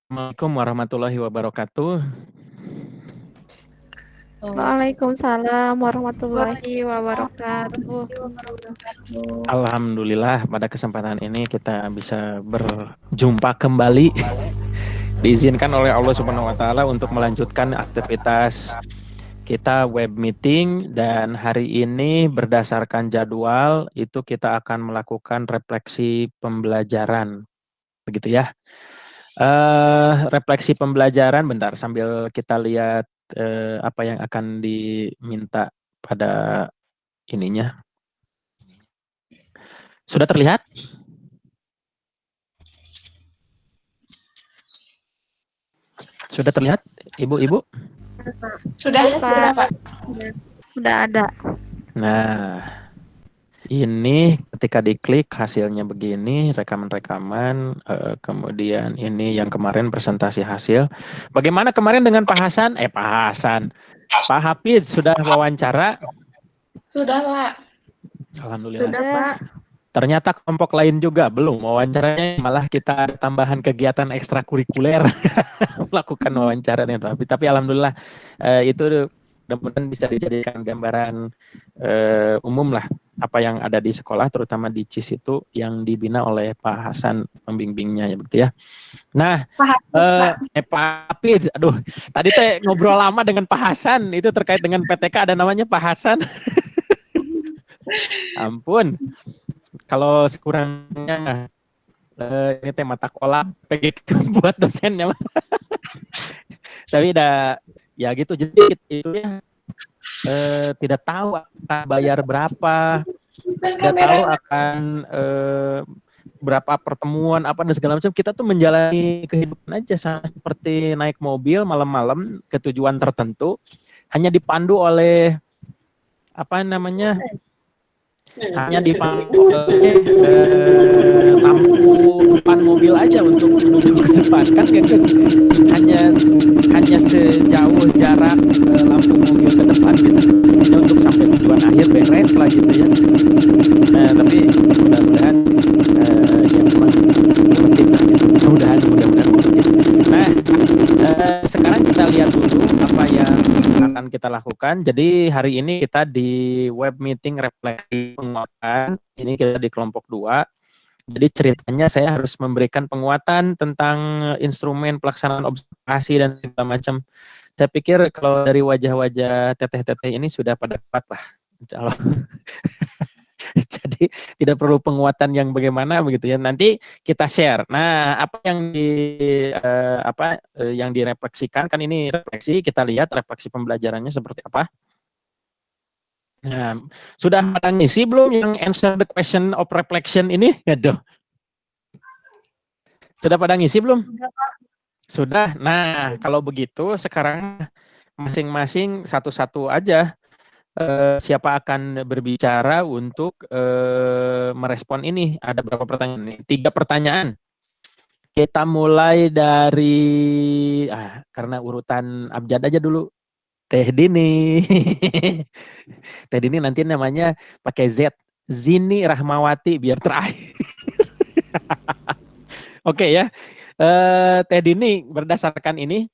Assalamualaikum warahmatullahi wabarakatuh. Waalaikumsalam warahmatullahi wabarakatuh. Alhamdulillah pada kesempatan ini kita bisa berjumpa kembali. Diizinkan oleh Allah Subhanahu wa taala untuk melanjutkan aktivitas kita web meeting, dan hari ini berdasarkan jadwal itu kita akan melakukan refleksi pembelajaran. Begitu ya. Refleksi pembelajaran, bentar sambil kita lihat apa yang akan diminta pada ininya. Sudah terlihat? Sudah terlihat, Ibu-ibu? Sudah, Pak. Sudah ada. Nah, ini ketika diklik hasilnya begini, rekaman-rekaman, kemudian ini yang kemarin presentasi hasil. Bagaimana kemarin dengan Pak Hasan? Pak Hafid sudah wawancara? Sudah, Pak. Alhamdulillah. Sudah, Pak. Ternyata kelompok lain juga belum wawancaranya, malah kita ada tambahan kegiatan ekstrakurikuler melakukan wawancara dengan Pak Hafid. Tapi alhamdulillah itu mudah-mudahan bisa dijadikan gambaran umum lah apa yang ada di sekolah, terutama di CIS itu yang dibina oleh Pak Hasan pembimbingnya ya begitu ya. Nah, Pak Hafid, aduh, tadi teh ngobrol lama dengan Pak Hasan itu terkait dengan PTK, ada namanya Pak Hasan. Ampun, kalau sekurangnya ini teh mata kolam buat dosennya. Tapi udah ya gitu, jadi itu ya tidak tahu akan bayar berapa, tidak tahu akan berapa pertemuan apa dan segala macam. Kita tuh menjalani kehidupan aja sama seperti naik mobil malam-malam ke tujuan tertentu, hanya dipandu oleh apa namanya, hanya dipandu oleh lampu depan mobil aja untuk menuju ke depan, kan hanya sejauh jarak lampu mobil ke depan gitu, hanya untuk sampai tujuan akhir beres lah gitu ya. Nah tapi mudah-mudahan ya memang worth it lah gitu. Mudah-mudahan worth it. Nah sekarang kita lihat dulu apa yang akan kita lakukan. Jadi hari ini kita di web meeting refleksi penguatan, ini kita di kelompok 2. Jadi ceritanya saya harus memberikan penguatan tentang instrumen pelaksanaan observasi dan segala macam. Saya pikir kalau dari wajah-wajah teteh-teteh ini sudah pada kuat lah, insya Allah. Jadi tidak perlu penguatan yang bagaimana begitu ya. Nanti kita share. Nah, apa yang direfleksikan, kan ini refleksi, kita lihat refleksi pembelajarannya seperti apa. Nah, sudah pada ngisi belum yang answer the question of reflection ini? Aduh. Sudah pada ngisi belum? Sudah. Nah, kalau begitu sekarang masing-masing satu-satu aja. Siapa akan berbicara untuk merespon ini? Ada berapa pertanyaan nih? 3 pertanyaan. Kita mulai dari karena urutan abjad aja dulu. Teh Dini. Teh Dini nanti namanya pakai Z. Zini Rahmawati biar terakhir. Oke ya. Teh Dini, berdasarkan ini,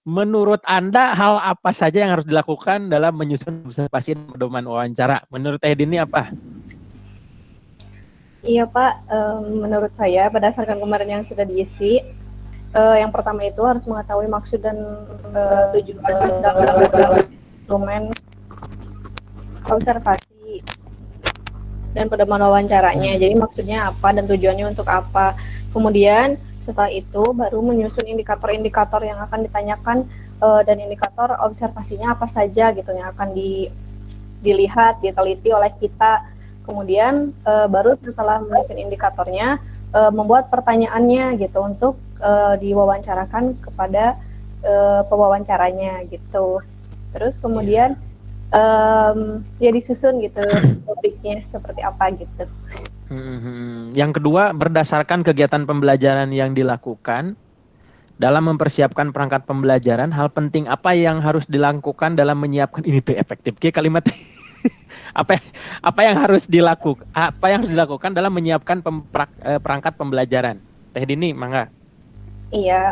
menurut Anda hal apa saja yang harus dilakukan dalam menyusun observasi dan pedoman wawancara? Menurut Teh Dini apa? Iya Pak, menurut saya berdasarkan kemarin yang sudah diisi, yang pertama itu harus mengetahui maksud dan tujuan dalam instrumen observasi dan pedoman wawancaranya. Jadi maksudnya apa dan tujuannya untuk apa. Kemudian setelah itu baru menyusun indikator-indikator yang akan ditanyakan dan indikator observasinya apa saja gitu yang akan dilihat, diteliti oleh kita. Kemudian baru setelah menyusun indikatornya membuat pertanyaannya gitu untuk diwawancarakan kepada pewawancaranya gitu. Terus kemudian ya disusun gitu topiknya seperti apa gitu. Yang kedua, berdasarkan kegiatan pembelajaran yang dilakukan dalam mempersiapkan perangkat pembelajaran, hal penting apa yang harus dilakukan dalam menyiapkan ini tuh efektif ke kalimat apa yang harus dilakukan dalam menyiapkan perangkat pembelajaran? Teh Dini, mangga. Iya,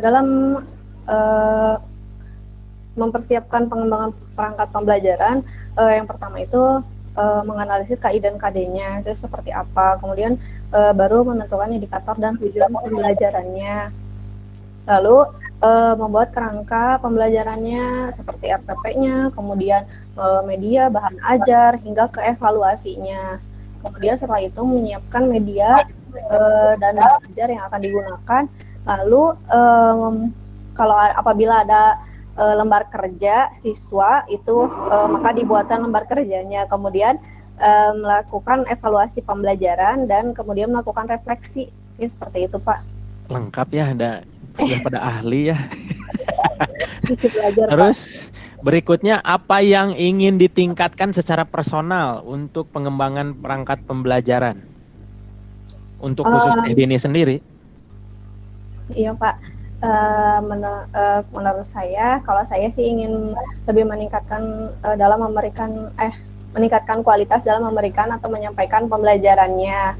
dalam eh, mempersiapkan pengembangan perangkat pembelajaran, yang pertama itu menganalisis KI dan KD-nya itu seperti apa, kemudian baru menentukan indikator dan tujuan pembelajarannya, lalu membuat kerangka pembelajarannya seperti RPP-nya, kemudian media, bahan ajar, hingga ke evaluasinya. Kemudian setelah itu menyiapkan media dan bahan ajar yang akan digunakan, lalu kalau apabila ada lembar kerja siswa itu maka dibuatkan lembar kerjanya, kemudian melakukan evaluasi pembelajaran dan kemudian melakukan refleksi. Ya, seperti itu Pak. Lengkap ya, sudah pada ahli ya. Sisi belajar Terus berikutnya, apa yang ingin ditingkatkan secara personal untuk pengembangan perangkat pembelajaran untuk khusus Teh Dini sendiri? Iya Pak. Menurut saya, kalau saya sih ingin lebih meningkatkan dalam meningkatkan kualitas dalam memberikan atau menyampaikan pembelajarannya,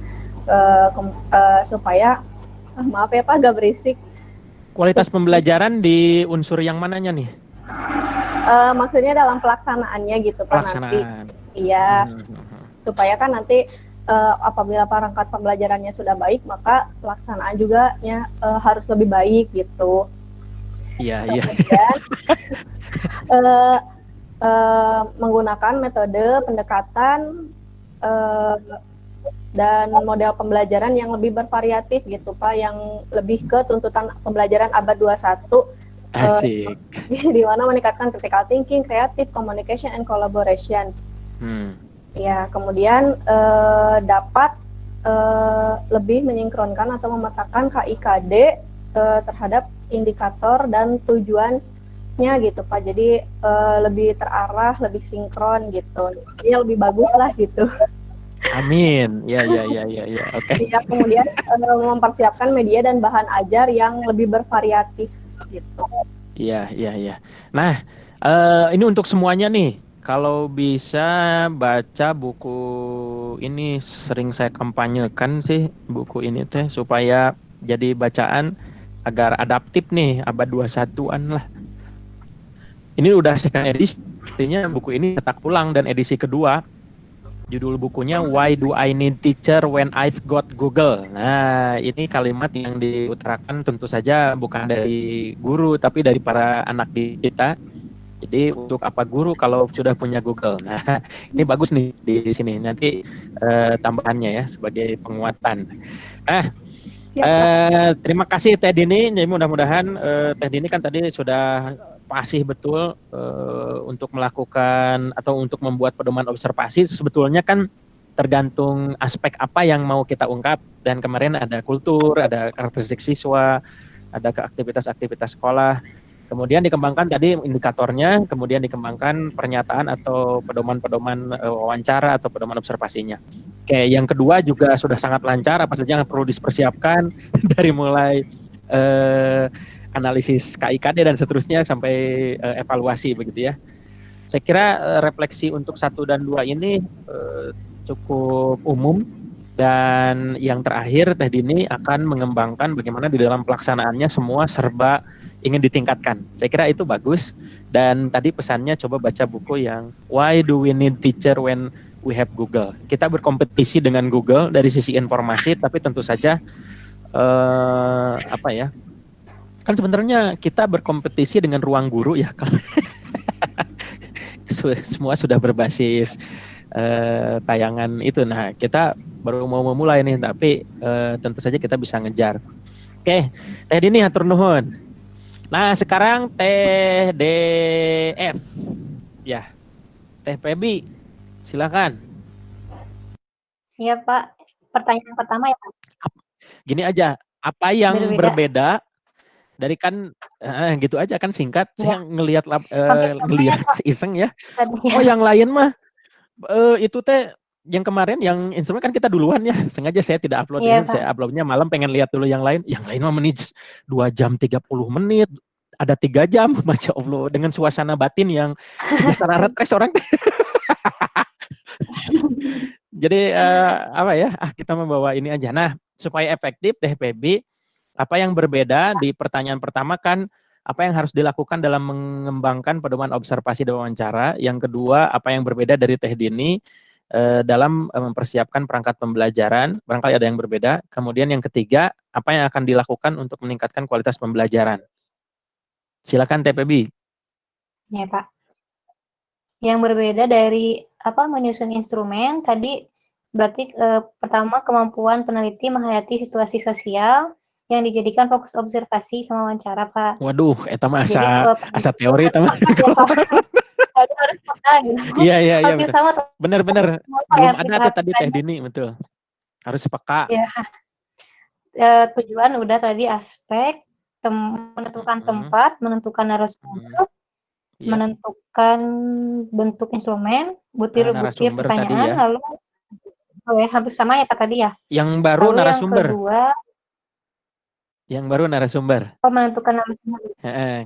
supaya maaf ya Pak, agak berisik. Kualitas pembelajaran di unsur yang mananya nih? Maksudnya dalam pelaksanaannya gitu Pak. Pelaksanaan. Nanti. Iya. Supaya kan nanti apabila perangkat pembelajarannya sudah baik, maka pelaksanaan juga harus lebih baik gitu. Iya, iya. Menggunakan metode pendekatan dan model pembelajaran yang lebih bervariatif gitu Pak, yang lebih ke tuntutan pembelajaran abad 21. Asik. Di mana meningkatkan critical thinking, creative communication and collaboration. Ya, kemudian dapat lebih menyinkronkan atau memetakan KIKD terhadap indikator dan tujuannya gitu Pak. Jadi lebih terarah, lebih sinkron gitu. Ya lebih bagus lah gitu. Amin. Ya. Oke. Ya, kemudian mempersiapkan media dan bahan ajar yang lebih bervariatif gitu. Iya. Nah, ini untuk semuanya nih. Kalau bisa baca buku ini, sering saya kampanyekan sih buku ini teh supaya jadi bacaan agar adaptif nih, abad 21-an lah. Ini udah second edisi, artinya buku ini cetak ulang dan edisi kedua. Judul bukunya Why Do I Need Teacher When I've Got Google. Nah, ini kalimat yang diutarakan tentu saja bukan dari guru, tapi dari para anak kita. Jadi untuk apa guru kalau sudah punya Google? Nah, ini bagus nih di sini. Nanti tambahannya ya sebagai penguatan. Terima kasih Teh Dini. Jadi mudah-mudahan Teh Dini kan tadi sudah fasih betul untuk melakukan atau untuk membuat pedoman observasi. Sebetulnya kan tergantung aspek apa yang mau kita ungkap. Dan kemarin ada kultur, ada karakteristik siswa, ada aktivitas-aktivitas sekolah. Kemudian dikembangkan tadi indikatornya, kemudian dikembangkan pernyataan atau pedoman-pedoman wawancara atau pedoman observasinya. Oke, yang kedua juga sudah sangat lancar, apa saja yang perlu dipersiapkan dari mulai analisis KIKD dan seterusnya sampai evaluasi begitu ya. Saya kira refleksi untuk 1 dan 2 ini cukup umum. Dan yang terakhir Teh Dini akan mengembangkan bagaimana di dalam pelaksanaannya semua serba ingin ditingkatkan. Saya kira itu bagus. Dan tadi pesannya coba baca buku yang Why Do We Need Teacher When We Have Google. Kita berkompetisi dengan Google dari sisi informasi, tapi tentu saja kan sebenarnya kita berkompetisi dengan ruang guru ya. Semua sudah berbasis tayangan itu. Nah, kita baru mau memulai nih, tapi tentu saja kita bisa ngejar. Oke, Teh Dini hatur nuhun. Nah, sekarang Teh DF. Ya. Teh Febi, silakan. Iya, Pak. Pertanyaan pertama ya, Pak. Gini aja, apa yang berbeda dari kan gitu aja kan singkat. Saya ngelihat iseng ya. Oh, yang lain mah itu teh yang kemarin yang instrumen kan kita duluan ya, sengaja saya tidak upload ini, saya uploadnya malam, pengen lihat dulu yang lain mah menit 2 jam 30 menit, ada 3 jam, Masya Allah, dengan suasana batin yang secara retres orang jadi kita membawa ini aja. Nah, supaya efektif Teh Febi, Apa yang berbeda di pertanyaan pertama kan apa yang harus dilakukan dalam mengembangkan pedoman observasi dan wawancara. Yang kedua, apa yang berbeda dari Teh Dini dalam mempersiapkan perangkat pembelajaran. Barangkali ada yang berbeda. Kemudian yang ketiga, apa yang akan dilakukan untuk meningkatkan kualitas pembelajaran. Silakan TPB. Ya, Pak. Yang berbeda dari menyusun instrumen tadi berarti pertama kemampuan peneliti menghayati situasi sosial yang dijadikan fokus observasi sama wawancara, Pak. Waduh, eta mah Jadi asa teori eta mah. harus peka gitu. Iya, Hampir betul. sama. Benar-benar. Apa Belum yang harus ada tuh tadi Teh diperhatikan? Dini, betul. Harus peka. Ya, tujuan udah tadi aspek menentukan tempat, menentukan narasumber, Iya. menentukan bentuk instrumen, butir-butir narasumber tadi pertanyaan, ya. lalu hampir sama ya Pak tadi ya. Yang baru Lalu narasumber. yang kedua, Yang baru narasumber. menentukan narasumber.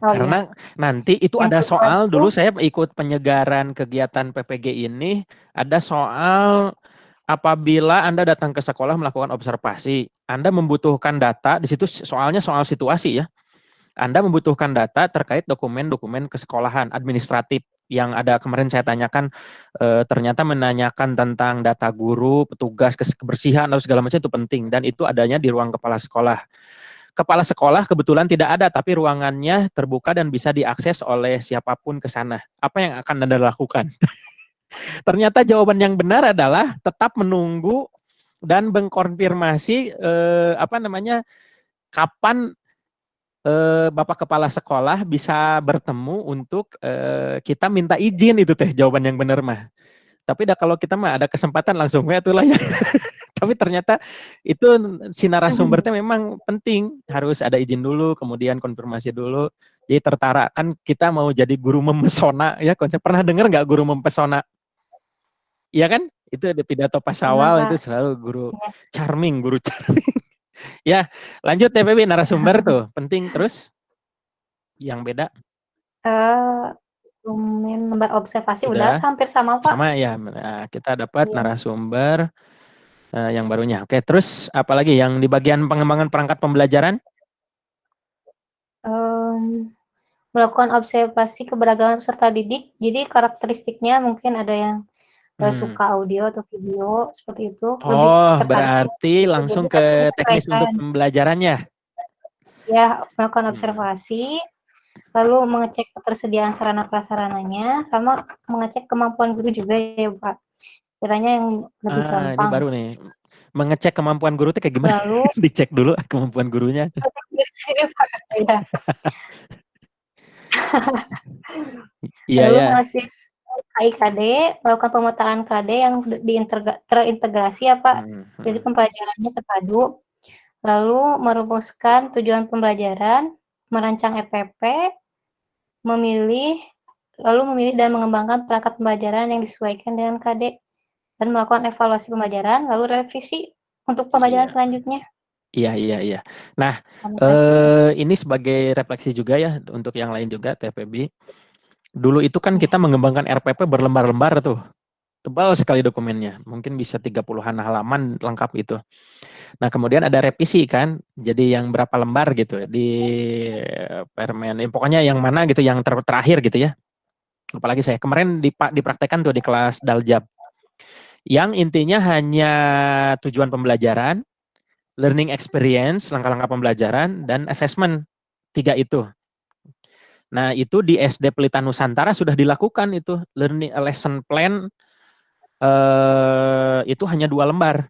Karena nanti itu Yang ada kedua soal itu, dulu saya ikut penyegaran kegiatan PPG ini, ada soal apabila Anda datang ke sekolah melakukan observasi, Anda membutuhkan data, di situ soalnya soal situasi ya. Anda membutuhkan data terkait dokumen-dokumen kesekolahan administratif yang ada kemarin saya tanyakan, ternyata menanyakan tentang data guru, petugas kebersihan atau segala macam itu penting dan itu adanya di ruang kepala sekolah. Kepala sekolah kebetulan tidak ada, tapi ruangannya terbuka dan bisa diakses oleh siapapun ke sana. Apa yang akan Anda lakukan? Ternyata jawaban yang benar adalah tetap menunggu dan mengkonfirmasi kapan Bapak Kepala Sekolah bisa bertemu untuk kita minta izin itu teh jawaban yang benar mah. Tapi kalau kita mah ada kesempatan langsung ya itulah ya. Tapi ternyata itu si narasumbernya memang penting, harus ada izin dulu, kemudian konfirmasi dulu. Jadi tertara kan kita mau jadi guru memesona ya konsep. Pernah dengar nggak guru mempesona? Iya kan? Itu ada pidato pas awal itu selalu guru charming. Ya, lanjut TPB narasumber tuh, penting terus. Yang beda? instrumen observasi udah hampir sama Pak. Sama ya, nah, kita dapat narasumber yang barunya. Oke, terus apalagi yang di bagian pengembangan perangkat pembelajaran? Melakukan observasi keberagaman peserta didik, jadi karakteristiknya mungkin ada yang suka audio atau video seperti itu. Oh, berarti langsung ke teknis untuk pembelajarannya. Ya, melakukan observasi, lalu mengecek ketersediaan sarana prasarananya, sama mengecek kemampuan guru juga ya Pak. Kiranya yang lebih gampang. Ini baru nih. Mengecek kemampuan guru itu kayak gimana? Lalu dicek dulu kemampuan gurunya. Lalu mengasis KIKD, melakukan pemetaan KD yang terintegrasi ya Pak. Jadi pembelajarannya terpadu. Lalu merumuskan tujuan pembelajaran, merancang RPP, memilih dan mengembangkan perangkat pembelajaran yang disesuaikan dengan KD, dan melakukan evaluasi pembelajaran, lalu revisi untuk pembelajaran selanjutnya. Iya. Nah, ini sebagai refleksi juga ya untuk yang lain juga TPB. Dulu itu kan kita mengembangkan RPP berlembar-lembar tuh. Tebal sekali dokumennya. Mungkin bisa 30-an halaman lengkap itu. Nah, kemudian ada revisi kan. Jadi yang berapa lembar gitu di permen. Pokoknya yang mana gitu yang terakhir gitu ya. Apalagi saya kemarin dipraktekkan tuh di kelas Daljab. Yang intinya hanya tujuan pembelajaran, learning experience, langkah-langkah pembelajaran, dan assessment. 3 itu. Nah, itu di SD Pelita Nusantara sudah dilakukan itu. Learning lesson plan itu hanya 2 lembar.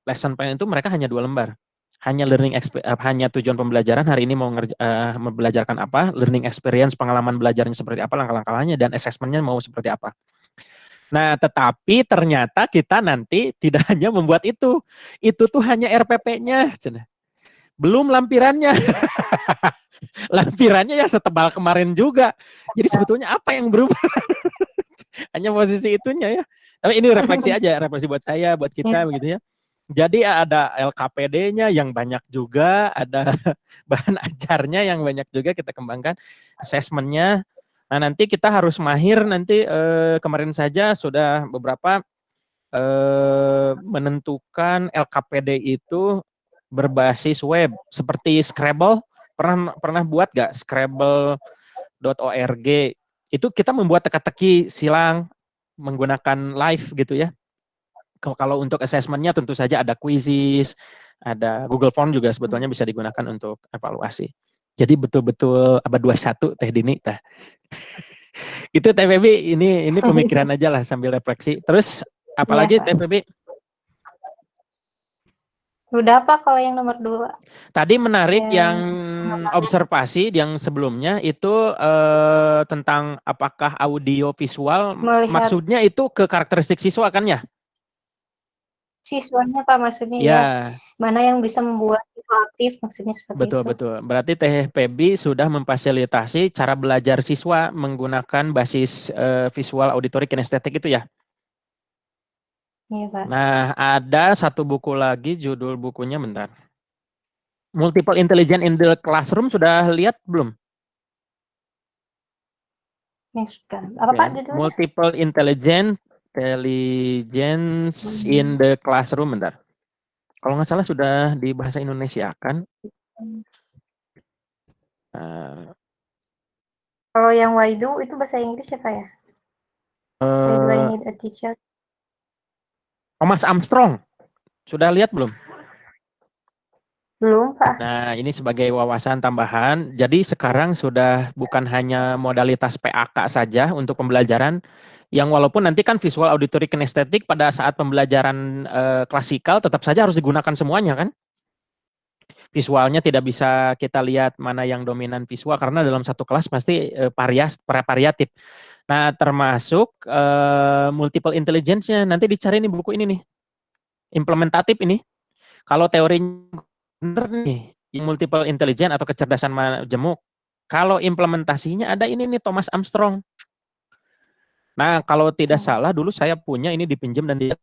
Lesson plan itu mereka hanya 2 lembar. Hanya hanya tujuan pembelajaran, hari ini mau belajarkan apa, learning experience, pengalaman belajarnya seperti apa, langkah-langkahnya, dan assessment-nya mau seperti apa. Nah, tetapi ternyata kita nanti tidak hanya membuat itu tuh hanya RPP-nya, belum lampirannya. Lampirannya ya setebal kemarin juga. Jadi sebetulnya apa yang berubah? Hanya posisi itunya ya. Tapi ini refleksi aja, refleksi buat saya, buat kita begitu ya. Jadi ada LKPD-nya yang banyak juga, ada bahan ajarnya yang banyak juga kita kembangkan, assessment-nya. Nah, nanti kita harus mahir nanti kemarin saja sudah beberapa menentukan LKPD itu berbasis web seperti Scrabble. Pernah buat gak Scrabble.org? Itu kita membuat teka-teki silang menggunakan live gitu ya. Kalau untuk assessment-nya tentu saja ada quizzes, ada Google Form juga sebetulnya bisa digunakan untuk evaluasi. Jadi betul-betul abad 21 Teh Dini. Itu Teh Febi, ini pemikiran aja lah sambil refleksi. Terus apalagi Teh Febi? Udah apa kalau yang nomor 2? Tadi menarik yang observasi yang sebelumnya itu tentang apakah audio visual, maksudnya itu ke karakteristik siswa kan ya? Siswanya Pak maksudnya ya. Mana yang bisa membuat siswa aktif maksudnya seperti itu. Betul. Berarti Teh Febi sudah memfasilitasi cara belajar siswa menggunakan basis visual auditory kinestetik itu ya? Iya, Pak. Nah, ada satu buku lagi, judul bukunya bentar. Multiple Intelligence in the Classroom, sudah lihat belum? Apa Pak judulnya? Multiple Intelligence in the Classroom, bentar. Kalau nggak salah sudah di bahasa Indonesia kan? Kalau yang Why Do itu bahasa Inggris ya Pak ya? Why Do I Need a Teacher? Thomas Armstrong, sudah lihat belum? Belum Pak. Nah, ini sebagai wawasan tambahan. Jadi sekarang sudah bukan hanya modalitas PAK saja untuk pembelajaran, yang walaupun nanti kan visual auditory kinestetik pada saat pembelajaran klasikal tetap saja harus digunakan semuanya kan? Visualnya tidak bisa kita lihat mana yang dominan visual karena dalam satu kelas pasti variatif. Nah, termasuk multiple intelligence-nya nanti dicari nih buku ini nih. Implementatif ini. Kalau teorinya benar nih, multiple intelligence atau kecerdasan majemuk. Kalau implementasinya ada ini nih Thomas Armstrong. Nah, kalau tidak salah dulu saya punya ini dipinjam dan dia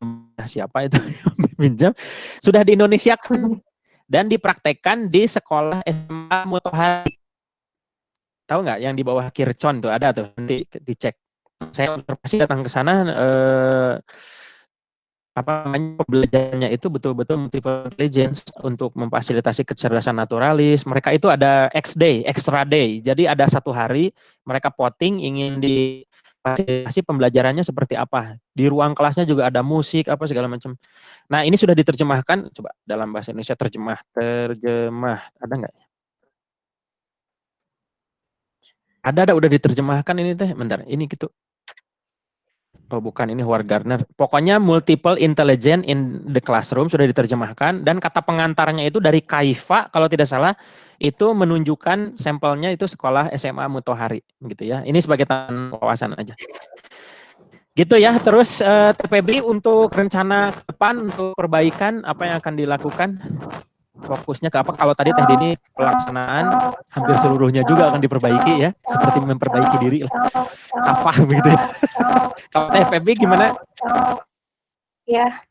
siapa itu pinjam sudah di Indonesia dan dipraktekkan di sekolah SMA Mutohari. Tahu nggak yang di bawah Kircon tuh ada tuh, nanti dicek. Saya observasi datang ke sana pembelajarannya itu betul-betul multiple intelligence untuk memfasilitasi kecerdasan naturalis. Mereka itu ada extra day. Jadi ada satu hari mereka voting ingin difasilitasi pembelajarannya seperti apa. Di ruang kelasnya juga ada musik apa segala macam. Nah, ini sudah diterjemahkan. Coba dalam bahasa Indonesia terjemah ada nggak? Ada udah diterjemahkan ini Teh. Bentar, ini gitu. Oh bukan, ini Howard Gardner. Pokoknya multiple intelligence in the classroom sudah diterjemahkan dan kata pengantarnya itu dari Kaifa kalau tidak salah itu menunjukkan sampelnya itu sekolah SMA Mutohari gitu ya. Ini sebagai tambahan wawasan aja. Gitu ya. Terus TPB untuk rencana ke depan untuk perbaikan apa yang akan dilakukan? Fokusnya ke apa? Kalau tadi Teh Dini pelaksanaan hampir seluruhnya juga akan diperbaiki ya, seperti memperbaiki diri lah. Kafah begitu ya. Kalau Teh Febi gimana? Ya,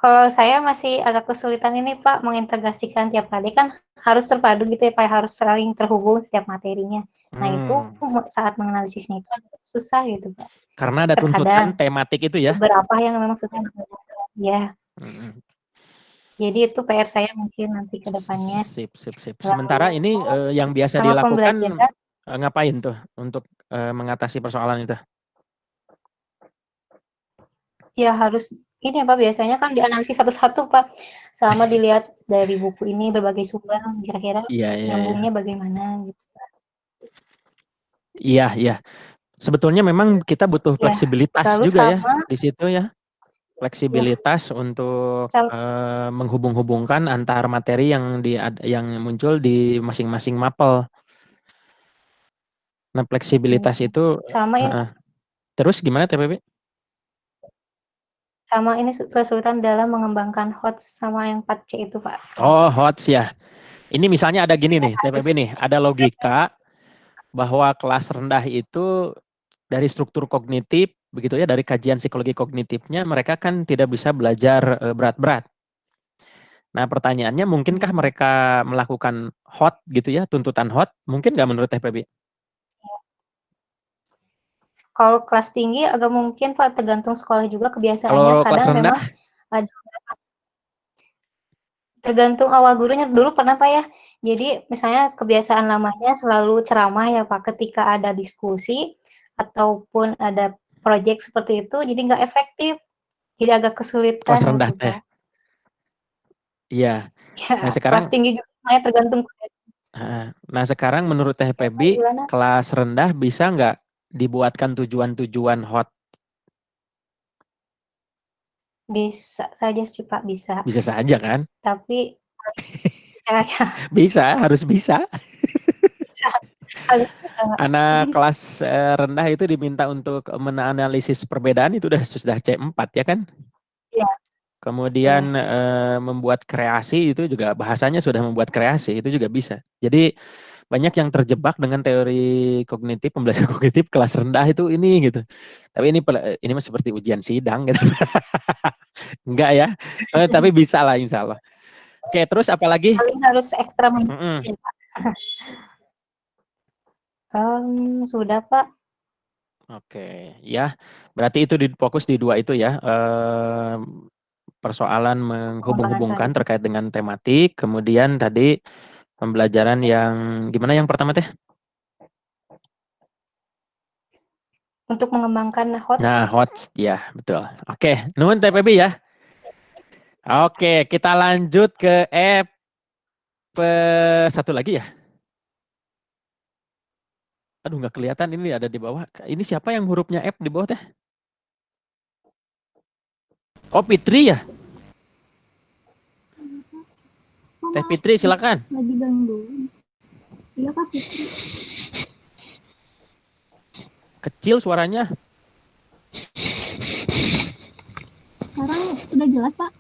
kalau saya masih agak kesulitan ini Pak mengintegrasikan tiap kali kan harus terpadu gitu ya Pak, harus saling terhubung setiap materinya. Nah itu saat menganalisisnya itu agak susah gitu Pak. Karena ada tuntutan tematik itu ya? Beberapa yang memang susah ya. Jadi itu PR saya mungkin nanti ke depannya. Sip. Sementara ini yang biasa dilakukan ngapain tuh untuk mengatasi persoalan itu? Ya harus ini ya Pak, biasanya kan dianalisis satu-satu Pak. Selama dilihat dari buku ini berbagai sumber kira-kira nyambungnya bagaimana gitu. Iya. Sebetulnya memang kita butuh fleksibilitas juga ya di situ ya. Fleksibilitas untuk menghubung-hubungkan antar materi yang muncul di masing-masing mapel. Nah, fleksibilitas itu terus gimana TPB? Sama ini kesulitan dalam mengembangkan HOTS sama yang 4C itu Pak. Oh, HOTS ya. Ini misalnya ada gini nih TPB nih, ada logika bahwa kelas rendah itu dari struktur kognitif begitu ya, dari kajian psikologi kognitifnya mereka kan tidak bisa belajar berat-berat. Nah pertanyaannya mungkinkah mereka melakukan hot gitu ya, tuntutan hot, mungkin nggak menurut TPB? Kalau kelas tinggi agak mungkin Pak, tergantung sekolah juga kebiasaannya. Kalau kadang kelas rendah? Memang ada tergantung awal gurunya. Dulu pernah Pak ya, jadi misalnya kebiasaan lamanya selalu ceramah ya Pak, ketika ada diskusi ataupun ada proyek seperti itu, jadi nggak efektif, jadi agak Kelas kesulitan rendah gitu teh. Pak. Iya. Nah Ya, kelas sekarang, tinggi juga makanya tergantung. nah sekarang menurut Teh Ya Pak, Febi, gimana? kelas rendah bisa nggak dibuatkan tujuan-tujuan hot? Bisa saja sih Pak, bisa. Bisa saja kan? Tapi caranya Bisa, harus bisa. bisa, harus bisa Pak. Anak kelas rendah itu diminta untuk menganalisis perbedaan itu sudah C4 ya kan? Iya, iya. Kemudian membuat kreasi itu juga bahasanya sudah membuat kreasi itu juga bisa. Jadi banyak yang terjebak dengan teori kognitif, pembelajaran kognitif kelas rendah itu ini gitu. Tapi ini mah seperti ujian sidang gitu. Enggak ya. Tapi bisa lah insya Allah. Oke, terus apa lagi? Paling harus ekstra Mm-mm. ya Pak. Sudah Pak. Oke, ya. Berarti itu fokus di dua itu ya. Persoalan Pengembangan menghubung-hubungkan saya. terkait dengan tematik. Kemudian tadi pembelajaran yang gimana yang pertama teh? Untuk mengembangkan Nah, HOTS. HOTS ya, betul. Oke, nuhun Teh Pebi ya. Oke, kita lanjut ke satu lagi ya. Aduh, nggak kelihatan ini ada di bawah. Ini siapa yang hurufnya F di bawah teh? Oh, Fitri ya. Teh Fitri silakan. Lagi ganggu. Iya Kak Fitri. Kecil suaranya. Sekarang udah jelas Pak?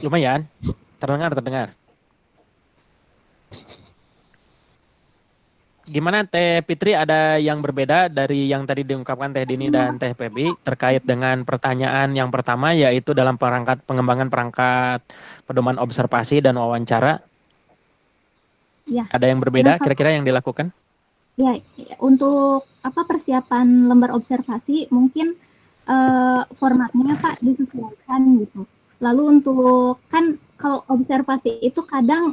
Lumayan. Terdengar. Gimana Teh Fitri, ada yang berbeda dari yang tadi diungkapkan Teh Dini dan Teh Pebi terkait dengan pertanyaan yang pertama, yaitu dalam pengembangan perangkat pedoman observasi dan wawancara? Ya. Ada yang berbeda kira-kira yang dilakukan? Ya, untuk persiapan lembar observasi mungkin formatnya Pak disesuaikan gitu. Lalu untuk kan kalau observasi itu kadang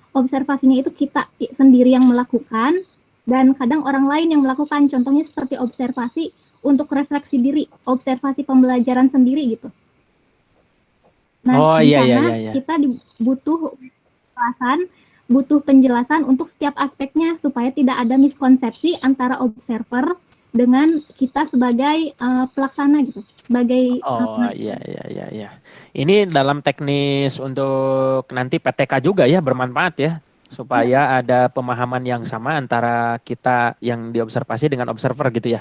observasinya itu kita sendiri yang melakukan dan kadang orang lain yang melakukan. Contohnya seperti observasi untuk refleksi diri, observasi pembelajaran sendiri gitu. Nah, di sana kita butuh penjelasan untuk setiap aspeknya supaya tidak ada miskonsepsi antara observer dengan kita sebagai pelaksana gitu, sebagai iya. Ini dalam teknis untuk nanti PTK juga ya, bermanfaat ya, supaya ada pemahaman yang sama antara kita yang diobservasi dengan observer gitu ya.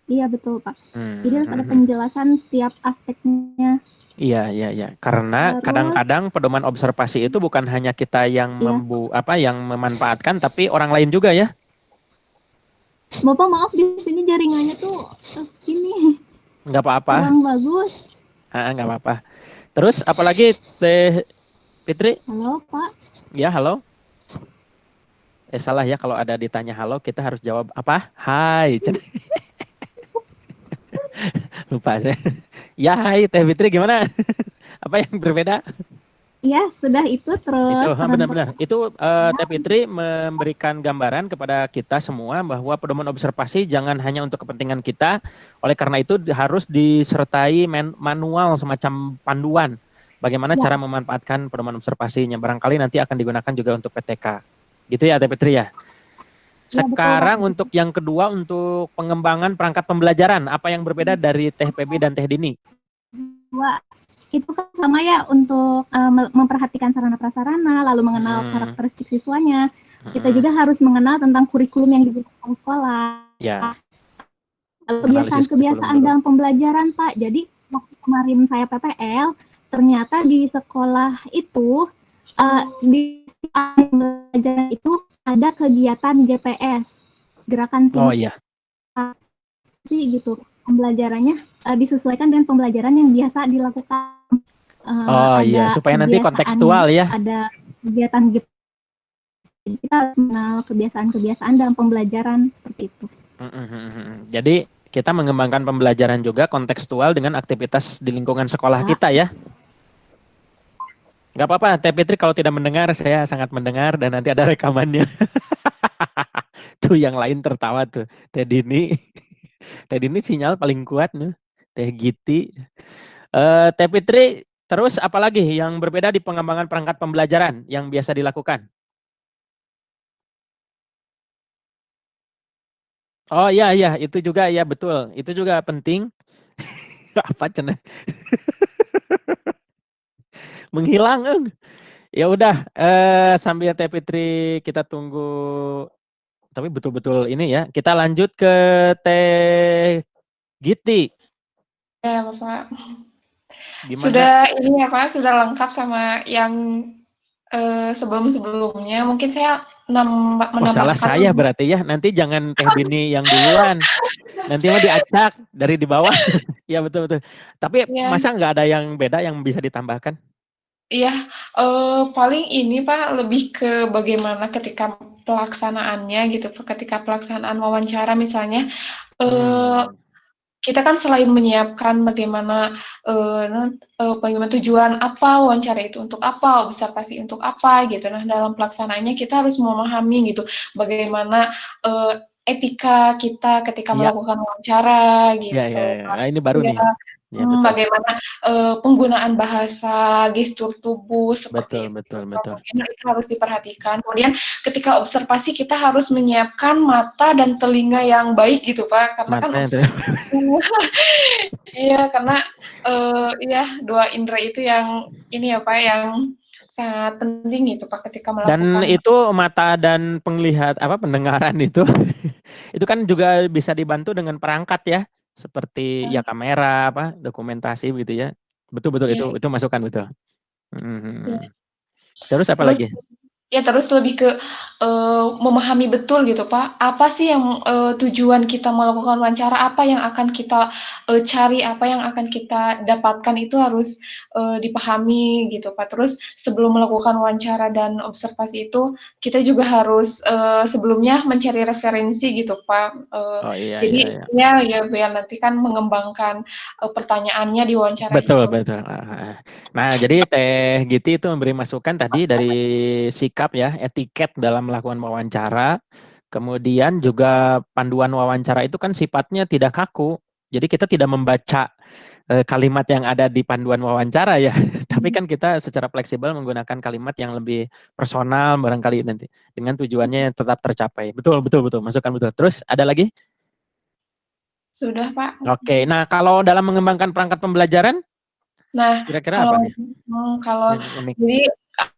Iya betul Pak. Jadi harus ada penjelasan setiap aspeknya. Iya. Karena kadang-kadang pedoman observasi itu bukan hanya kita yang yang memanfaatkan, tapi orang lain juga ya. Bapak maaf di sini jaringannya tuh ini. Nggak apa-apa. Kurang bagus. Nggak apa-apa. Terus apalagi Teh Fitri? Halo Pak. Ya halo. Salah ya kalau ada ditanya halo kita harus jawab apa? Hai. Lupa saya. Ya hai Teh Fitri gimana? Apa yang berbeda? Iya, sudah itu terus. Itu benar-benar. Itu Teh Fitri memberikan gambaran kepada kita semua bahwa pedoman observasi jangan hanya untuk kepentingan kita. Oleh karena itu harus disertai manual semacam panduan bagaimana cara memanfaatkan pedoman observasinya. Barangkali nanti akan digunakan juga untuk PTK. Gitu ya Teh Fitri ya. Sekarang betul, untuk yang kedua, untuk pengembangan perangkat pembelajaran, apa yang berbeda dari Teh Pebi dan Teh Dini? Itu kan sama ya, untuk memperhatikan sarana prasarana, lalu mengenal karakteristik siswanya. Kita juga harus mengenal tentang kurikulum yang digunakan sekolah. Ya. Kebiasaan dalam pembelajaran Pak. Jadi waktu kemarin saya PPL, ternyata di sekolah itu di pembelajaran itu ada kegiatan GPS, gerakan tim. Oh iya. Gitu. Pembelajarannya disesuaikan dengan pembelajaran yang biasa dilakukan. Iya, supaya nanti kontekstual ya. Ada kegiatan gitu. Kita harus mengenal kebiasaan-kebiasaan dalam pembelajaran seperti itu. Jadi kita mengembangkan pembelajaran juga kontekstual dengan aktivitas di lingkungan sekolah kita ya. Nggak apa-apa, Teh Fitri kalau tidak mendengar, saya sangat mendengar dan nanti ada rekamannya. Tuh yang lain tertawa tuh. Teh Dini. Teh Dini sinyal paling kuat nih. Teh Giti. Teh Fitri, terus apalagi yang berbeda di pengembangan perangkat pembelajaran yang biasa dilakukan? Oh iya iya, itu juga ya betul. Itu juga penting. Apa cenah? Menghilang. Ya udah, sambil Teh Fitri kita tunggu. Tapi betul-betul ini ya. Kita lanjut ke Teh Giti. Ya, Bapak. Gimana? Sudah ini ya, Pak, sudah lengkap sama yang sebelum-sebelumnya. Mungkin saya Oh salah menambahkan. saya berarti ya. Nanti jangan Teh Dini yang duluan. Nanti mah diacak dari di bawah. Ya betul-betul. Tapi Ya, masa nggak ada yang beda yang bisa ditambahkan? iya, paling ini Pak, lebih ke bagaimana ketika pelaksanaannya gitu, ketika pelaksanaan wawancara misalnya, eee, Hmm. kita kan selain menyiapkan bagaimana, bagaimana tujuan apa wawancara itu untuk apa, observasi untuk apa gitu. Nah, dalam pelaksanaannya kita harus memahami gitu, bagaimana, etika kita ketika Iya, melakukan wawancara iya, iya, gitu. iya. Nah, ini baru Iya. nih. Ya betul. Bagaimana, penggunaan bahasa, gestur tubuh Betul, seperti itu, betul, Kak, betul. mungkin itu harus diperhatikan. Kemudian ketika observasi kita harus menyiapkan mata dan telinga yang baik gitu, Pak, karena kan Mata yang iya, karena, iya 2 indera itu yang ini ya, Pak, yang sangat penting gitu, Pak, ketika dan melakukan. itu mata dan pendengaran itu itu kan juga bisa dibantu dengan perangkat ya, seperti ya kamera dokumentasi gitu ya. Betul betul Iya, itu masukan betul. iya. Mhm. Terus apa Terus lagi? ya terus lebih ke, memahami betul gitu, Pak, apa sih yang, tujuan kita melakukan wawancara, apa yang akan kita, cari, apa yang akan kita dapatkan itu harus, dipahami gitu, Pak. Terus sebelum melakukan wawancara dan observasi itu, kita juga harus, sebelumnya mencari referensi gitu, Pak, Oh iya jadi iya iya. ya biar nanti kan mengembangkan, pertanyaannya di wawancara Betul itu. betul. Nah, jadi Teh Giti itu memberi masukan tadi dari sikap ya, etiket dalam melakukan wawancara. Kemudian juga panduan wawancara itu kan sifatnya tidak kaku. Jadi kita tidak membaca kalimat yang ada di panduan wawancara ya. Tapi kan kita secara fleksibel menggunakan kalimat yang lebih personal barangkali nanti dengan tujuannya yang tetap tercapai. Betul betul betul, masukan betul. Terus ada lagi? Sudah, Pak. Oke. Nah, kalau dalam mengembangkan perangkat pembelajaran Nah, kira-kira apa kalau nih kalau yang unik? jadi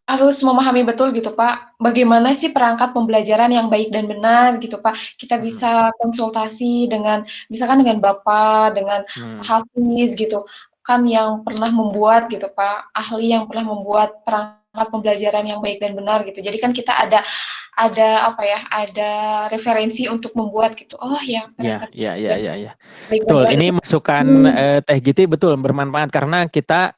harus memahami betul gitu, Pak, bagaimana sih perangkat pembelajaran yang baik dan benar gitu, Pak. Kita Hmm. bisa konsultasi dengan misalkan dengan Bapak, dengan Hafiz gitu, kan yang pernah membuat gitu, Pak, ahli yang pernah membuat perangkat pembelajaran yang baik dan benar gitu. Jadi kan kita ada apa ya, ada referensi untuk membuat gitu. Oh ya, Ya, perangkat ya, ya, ya, ya. baik dan Betul. benar Ini itu. masukan Teh Giti betul bermanfaat karena kita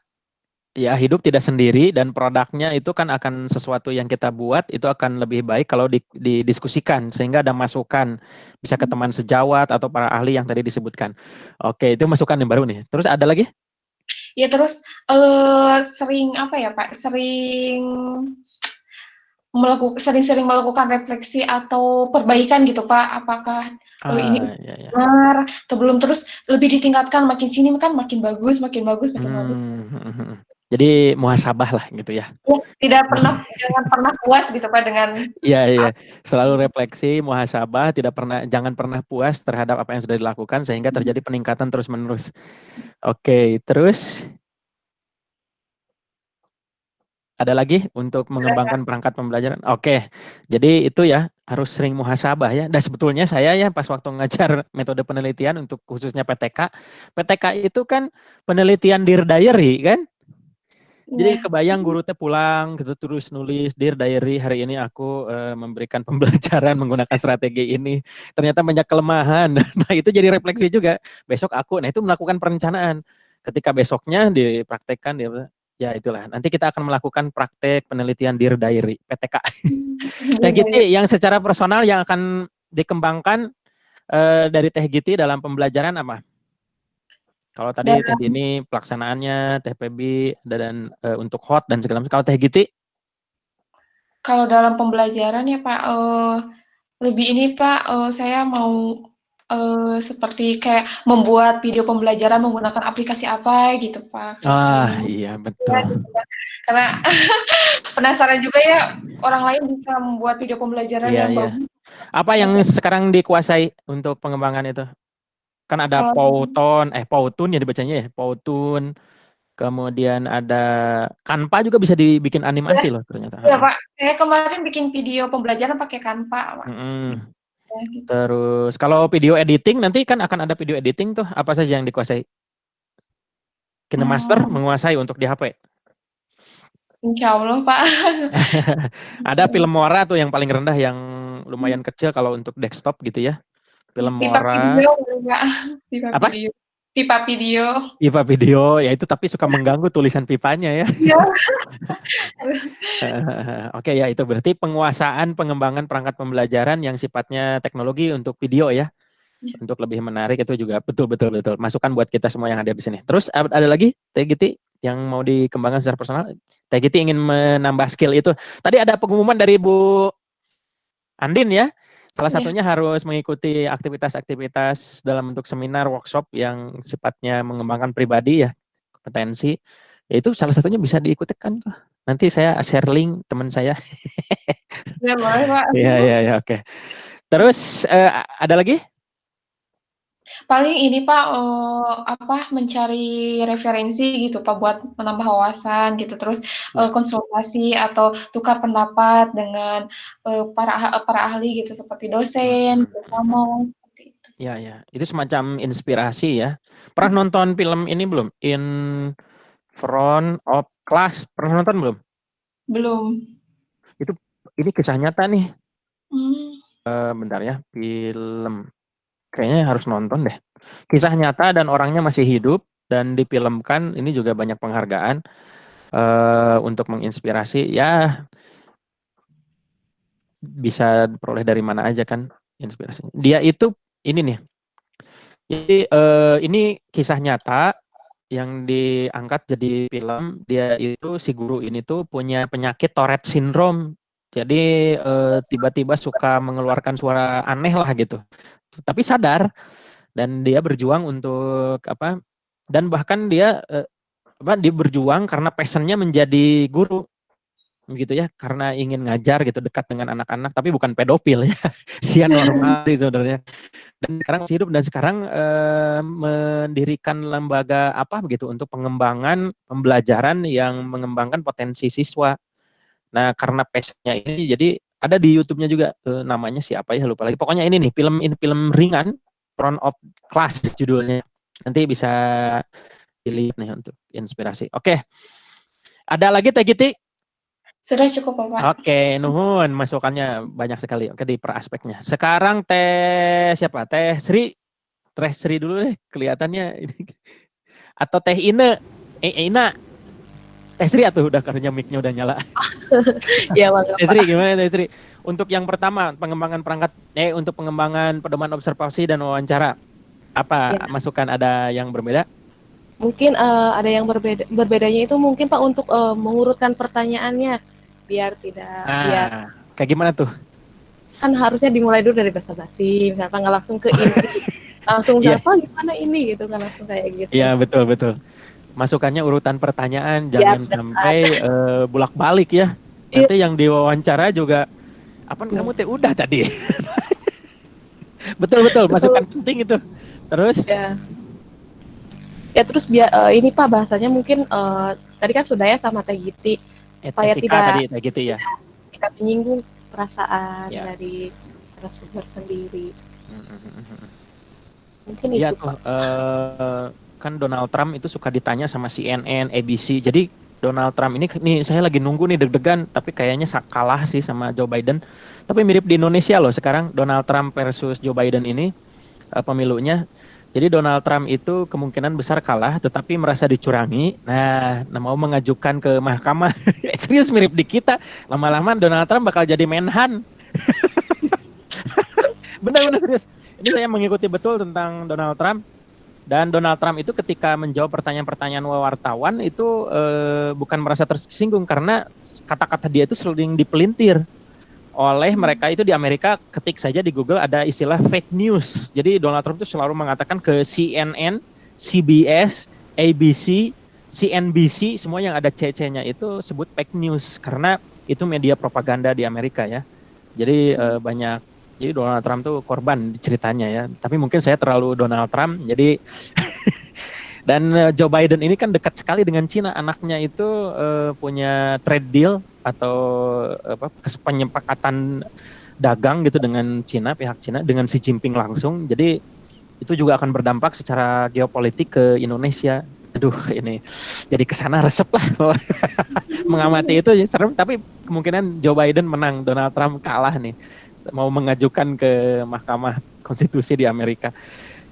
ya hidup tidak sendiri dan produknya itu kan akan sesuatu yang kita buat itu akan lebih baik kalau didiskusikan sehingga ada masukan bisa ke teman sejawat atau para ahli yang tadi disebutkan. Oke, itu masukan yang baru nih. Terus ada lagi? Ya terus, sering apa ya, Pak, sering-sering melakukan refleksi atau perbaikan gitu, Pak. Apakah, ini Ya, ya. benar atau belum, terus lebih ditingkatkan, makin sini kan makin bagus makin bagus makin bagus. Jadi muhasabah lah gitu ya. Ya, jangan pernah puas gitu, Pak, dengan Iya, iya. Selalu refleksi, muhasabah, jangan pernah puas terhadap apa yang sudah dilakukan sehingga terjadi peningkatan terus-menerus. Oke, terus ada lagi untuk mengembangkan perangkat pembelajaran? Oke, jadi itu ya harus sering muhasabah ya. Dan sebetulnya saya ya pas waktu ngajar metode penelitian untuk khususnya PTK, PTK itu kan penelitian Dear Diary kan? Jadi ya, kebayang guru teh pulang gitu terus nulis Dear Diary hari ini aku memberikan pembelajaran menggunakan strategi ini. Ternyata banyak kelemahan. Nah, itu jadi refleksi juga. Besok itu melakukan perencanaan. Ketika besoknya dipraktekkan ya itulah. Nanti kita akan melakukan praktek penelitian Dear Diary PTK. Teh Giti yang secara personal yang akan dikembangkan dari Teh Giti dalam pembelajaran apa? Kalau tadi Teh Dini pelaksanaannya, Teh Pebi dan untuk hot dan segala macam. Kalau Teh Giti? Kalau dalam pembelajaran ya Pak, lebih ini Pak, saya mau seperti kayak membuat video pembelajaran menggunakan aplikasi apa gitu Pak. Iya betul. Ya, gitu, Pak. Karena penasaran juga ya orang lain bisa membuat video pembelajaran yang bagus. Apa yang sekarang dikuasai untuk pengembangan itu? Kan ada Powtoon ya dibacanya ya, Powtoon. Kemudian ada Canva juga bisa dibikin animasi loh ternyata. Iya Pak, saya kemarin bikin video pembelajaran pakai Canva Pak. Gitu. Terus kalau video editing nanti kan akan ada video editing tuh, apa saja yang dikuasai? KineMaster menguasai untuk di HP. Insya Allah Pak. Ada Filmora tuh yang paling rendah yang lumayan kecil kalau untuk desktop gitu ya. Filmora. Pipa video. Pipa video, ya itu tapi suka mengganggu tulisan pipanya ya. Iya. Oke ya, itu berarti penguasaan pengembangan perangkat pembelajaran yang sifatnya teknologi untuk video ya. Untuk lebih menarik itu juga betul. Masukan buat kita semua yang hadir di sini. Terus ada lagi Teh Giti yang mau dikembangkan secara personal? Teh Giti ingin menambah skill itu. Tadi ada pengumuman dari Bu Andin ya. Salah satunya harus mengikuti aktivitas-aktivitas dalam bentuk seminar, workshop yang sifatnya mengembangkan pribadi ya, kompetensi. Ya itu salah satunya bisa diikuti kan. Nanti saya share link teman saya. Ya boleh Pak. Iya, oke. Terus ada lagi? Paling ini Pak, mencari referensi gitu Pak buat menambah wawasan gitu, terus konsultasi atau tukar pendapat dengan para ahli gitu seperti dosen, bersama seperti itu. Iya, itu semacam inspirasi ya. Pernah nonton film ini belum? In Front of Class, pernah nonton belum? Belum. Ini kisah nyata nih. Bentar ya, film. Kayaknya harus nonton deh. Kisah nyata dan orangnya masih hidup dan difilmkan. Ini juga banyak penghargaan untuk menginspirasi. Ya, bisa peroleh dari mana aja kan inspirasi. Dia itu ini nih. Jadi ini kisah nyata yang diangkat jadi film. Dia itu si guru ini tuh punya penyakit Tourette syndrome. Jadi tiba-tiba suka mengeluarkan suara aneh lah gitu. Tapi sadar dan dia berjuang untuk apa? Dan bahkan dia dia berjuang karena passionnya menjadi guru, begitu ya, karena ingin ngajar gitu dekat dengan anak-anak, tapi bukan pedofil ya, dia normal sih sebenarnya. Dan sekarang masih hidup dan sekarang mendirikan lembaga apa begitu untuk pengembangan pembelajaran yang mengembangkan potensi siswa. Nah karena passionnya ini jadi ada di YouTube-nya juga namanya siapa ya lupa lagi. Pokoknya ini nih film ringan, Front of Class judulnya. Nanti bisa dilihat nih untuk inspirasi. Oke. Ada lagi Teh Giti? Sudah cukup Pak. Oke, nuhun masukannya banyak sekali. Oke, di per aspeknya. Sekarang Teh siapa? Teh Sri. Teh Sri dulu deh kelihatannya ini. Atau Teh Ine. Ina. Teh Sri atuh udah karena mic-nya udah nyala. Ya, Bang. Teh Sri gimana Teh Sri? Untuk yang pertama pengembangan perangkat untuk pengembangan pedoman observasi dan wawancara. Apa masukan ada yang berbeda? Mungkin ada yang berbedanya itu mungkin Pak untuk mengurutkan pertanyaannya biar tidak kayak gimana tuh? Kan harusnya dimulai dulu dari basa-basi, misalkan nggak langsung ke inti. Langsung siapa gimana ini gitu kan langsung kayak gitu. Iya, betul. Masukannya urutan pertanyaan, jangan sampai bolak-balik ya. Nanti yang diwawancara juga apa kamu teh udah tadi. betul, masukan penting itu. Terus ya terus ini Pak bahasanya mungkin tadi kan sudah ya sama Teh Giti supaya tidak Teh Giti ya. Tidak menyinggung perasaan dari narasumber sendiri. Mungkin itu Pak. Kan Donald Trump itu suka ditanya sama CNN, ABC. Jadi Donald Trump ini saya lagi nunggu nih deg-degan, tapi kayaknya kalah sih sama Joe Biden. Tapi mirip di Indonesia loh sekarang Donald Trump versus Joe Biden ini pemilunya. Jadi Donald Trump itu kemungkinan besar kalah, tetapi merasa dicurangi. Nah mau mengajukan ke mahkamah. Serius mirip di kita. Lama-lama Donald Trump bakal jadi Menhan. Benar serius. Ini saya mengikuti betul tentang Donald Trump. Dan Donald Trump itu ketika menjawab pertanyaan-pertanyaan wartawan itu bukan merasa tersinggung karena kata-kata dia itu sering dipelintir oleh mereka itu di Amerika. Ketik saja di Google ada istilah fake news. Jadi Donald Trump itu selalu mengatakan ke CNN, CBS, ABC, CNBC, semua yang ada CC-nya itu sebut fake news karena itu media propaganda di Amerika ya. Jadi jadi Donald Trump tuh korban ceritanya ya. Tapi mungkin saya terlalu Donald Trump. Jadi dan Joe Biden ini kan dekat sekali dengan Cina. Anaknya itu punya trade deal atau penyepakatan dagang gitu dengan Cina, pihak Cina dengan Xi Jinping langsung. Jadi itu juga akan berdampak secara geopolitik ke Indonesia. Aduh, ini jadi kesana resep lah. Mengamati itu serem. Tapi kemungkinan Joe Biden menang, Donald Trump kalah nih. Mau mengajukan ke Mahkamah Konstitusi di Amerika.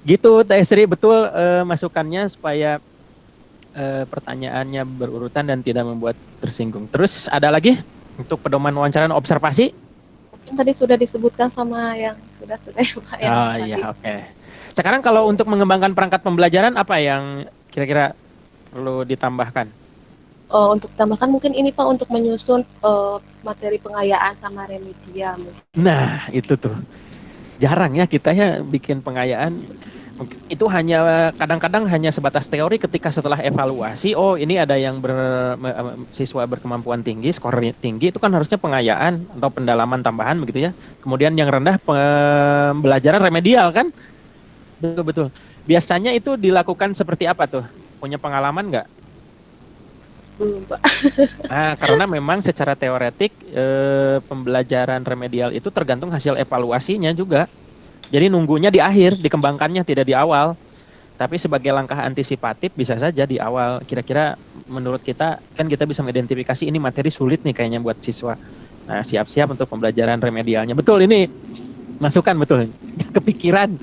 Gitu Teh Sri, betul masukannya supaya pertanyaannya berurutan dan tidak membuat tersinggung. Terus ada lagi untuk pedoman wawancara dan observasi? Mungkin tadi sudah disebutkan sama yang sudah ya Pak. Oh iya, oke. Sekarang kalau untuk mengembangkan perangkat pembelajaran apa yang kira-kira perlu ditambahkan? Untuk tambahkan mungkin ini Pak untuk menyusun materi pengayaan sama remedial. Nah itu tuh jarang ya kita ya bikin pengayaan. Itu hanya kadang-kadang hanya sebatas teori. Ketika setelah evaluasi, oh ini ada yang siswa berkemampuan tinggi, skor tinggi, itu kan harusnya pengayaan atau pendalaman tambahan begitu ya. Kemudian yang rendah pembelajaran remedial kan? Betul. Biasanya itu dilakukan seperti apa tuh? Punya pengalaman nggak? Belum Pak. Nah, karena memang secara teoretik pembelajaran remedial itu tergantung hasil evaluasinya juga. Jadi nunggunya di akhir, dikembangkannya tidak di awal. Tapi sebagai langkah antisipatif bisa saja di awal. Kira-kira menurut kita kan kita bisa mengidentifikasi ini materi sulit nih kayaknya buat siswa. Nah, siap-siap untuk pembelajaran remedialnya. Betul, ini masukan betul. Kepikiran.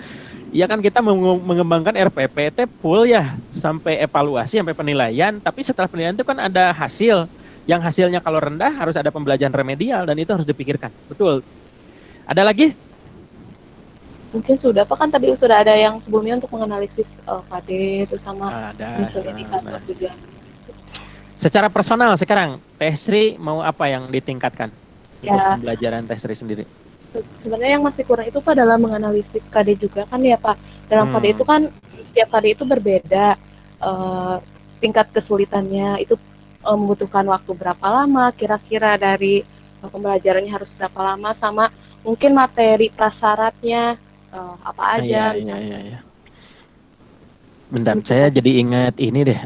Ya kan kita mengembangkan RPPT full ya sampai evaluasi, sampai penilaian. Tapi setelah penilaian itu kan ada hasil. Yang hasilnya kalau rendah harus ada pembelajaran remedial dan itu harus dipikirkan. Betul. Ada lagi? Mungkin sudah Pak, kan tadi sudah ada yang sebelumnya untuk menganalisis KD itu sama indikator juga. Secara personal sekarang Teh Sri mau apa yang ditingkatkan untuk pembelajaran Teh Sri sendiri? Sebenarnya yang masih kurang itu Pak dalam menganalisis KD juga kan ya Pak. Dalam KD itu kan setiap KD itu berbeda tingkat kesulitannya, itu membutuhkan waktu berapa lama, kira-kira dari pembelajarannya harus berapa lama, sama mungkin materi prasyaratnya apa aja. Iya. Bentar, saya jadi ingat ini deh.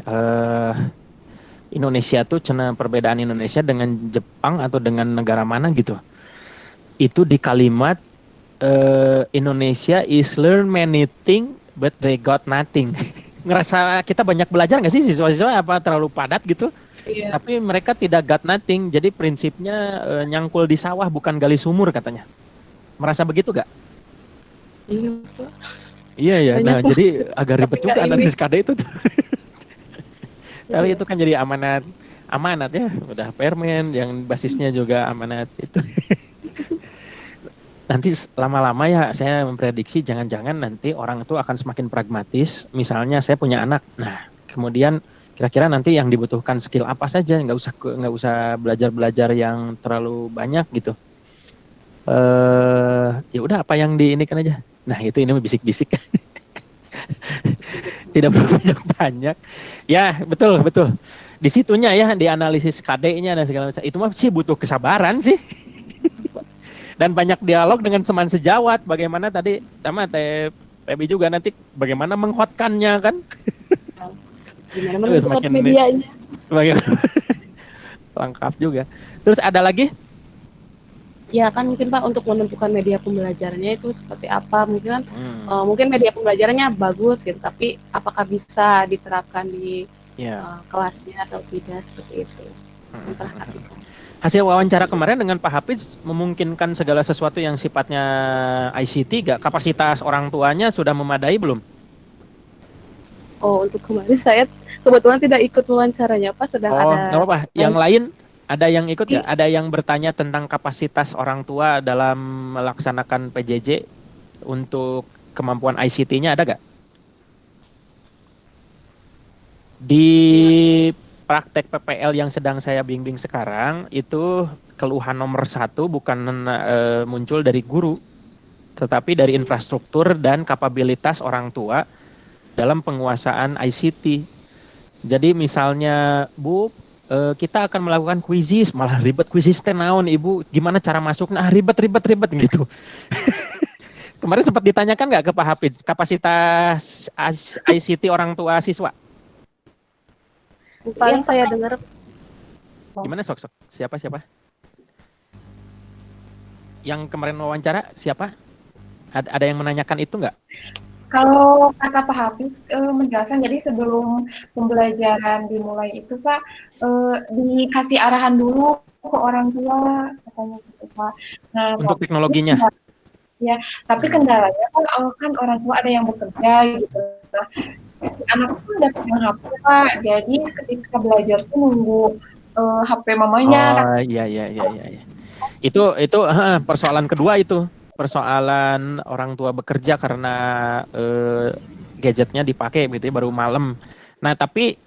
Indonesia tuh perbedaan Indonesia dengan Jepang atau dengan negara mana gitu. Itu di kalimat Indonesia is learn many things but they got nothing. Ngerasa kita banyak belajar nggak sih siswa-siswa, apa terlalu padat gitu? Iya. Tapi mereka tidak got nothing. Jadi prinsipnya nyangkul di sawah bukan gali sumur katanya. Merasa begitu gak? Iya Pak. Iya ya. Nah jadi agak ribet juga analisis KD itu. Tapi itu kan jadi amanat ya. Udah permen yang basisnya juga amanat itu. Nanti lama-lama ya saya memprediksi jangan-jangan nanti orang itu akan semakin pragmatis. Misalnya saya punya anak, nah kemudian kira-kira nanti yang dibutuhkan skill apa saja, nggak usah belajar yang terlalu banyak gitu. Ya udah apa yang diinikan aja. Nah itu ini bisik-bisik. Tidak perlu banyak. Ya betul. Di situnya ya di analisis KD-nya dan segala macam. Itu mah sih butuh kesabaran sih. Dan banyak dialog dengan teman sejawat. Bagaimana tadi sama Teh Pebi juga nanti bagaimana menghotkannya kan? Gimana menentukan medianya? Bagaimana? Lengkap juga. Terus ada lagi? Ya kan mungkin Pak untuk menentukan media pembelajarannya itu seperti apa, mungkin kan mungkin media pembelajarannya bagus gitu, tapi apakah bisa diterapkan di kelasnya atau tidak, seperti itu. Hasil wawancara kemarin dengan Pak Hafiz memungkinkan segala sesuatu yang sifatnya ICT gak? Kapasitas orang tuanya sudah memadai belum? Oh untuk kemarin saya kebetulan tidak ikut wawancaranya Pak, sedang ada. Nggak apa-apa. Yang lain ada yang ikut nggak? Ada yang bertanya tentang kapasitas orang tua dalam melaksanakan PJJ untuk kemampuan ICT-nya ada nggak? Di praktek PPL yang sedang saya bimbing sekarang, itu keluhan nomor 1 bukan muncul dari guru, tetapi dari infrastruktur dan kapabilitas orang tua dalam penguasaan ICT. Jadi misalnya, Bu, kita akan melakukan kuisis, malah ribet kuisis teh naon Ibu, gimana cara masuk? Nah, ribet gitu. Kemarin sempat ditanyakan nggak ke Pak Hafidz kapasitas ICT orang tua siswa? Paling saya dengar. Gimana sok? Siapa? Yang kemarin wawancara siapa? Ada yang menanyakan itu nggak? Kalau kata Pak Hafiz menjelaskan, jadi sebelum pembelajaran dimulai itu Pak dikasih arahan dulu ke orang tua, katanya gitu Pak. Nah, untuk teknologinya. Ya, tapi kendalanya kan orang tua ada yang bekerja gitu. Nah, anak itu udah pegang HP Pak, jadi ketika belajar tuh nunggu HP mamanya. Oh iya. Itu persoalan kedua itu. Persoalan orang tua bekerja karena gadgetnya dipakai gitu ya, baru malam. Nah, tapi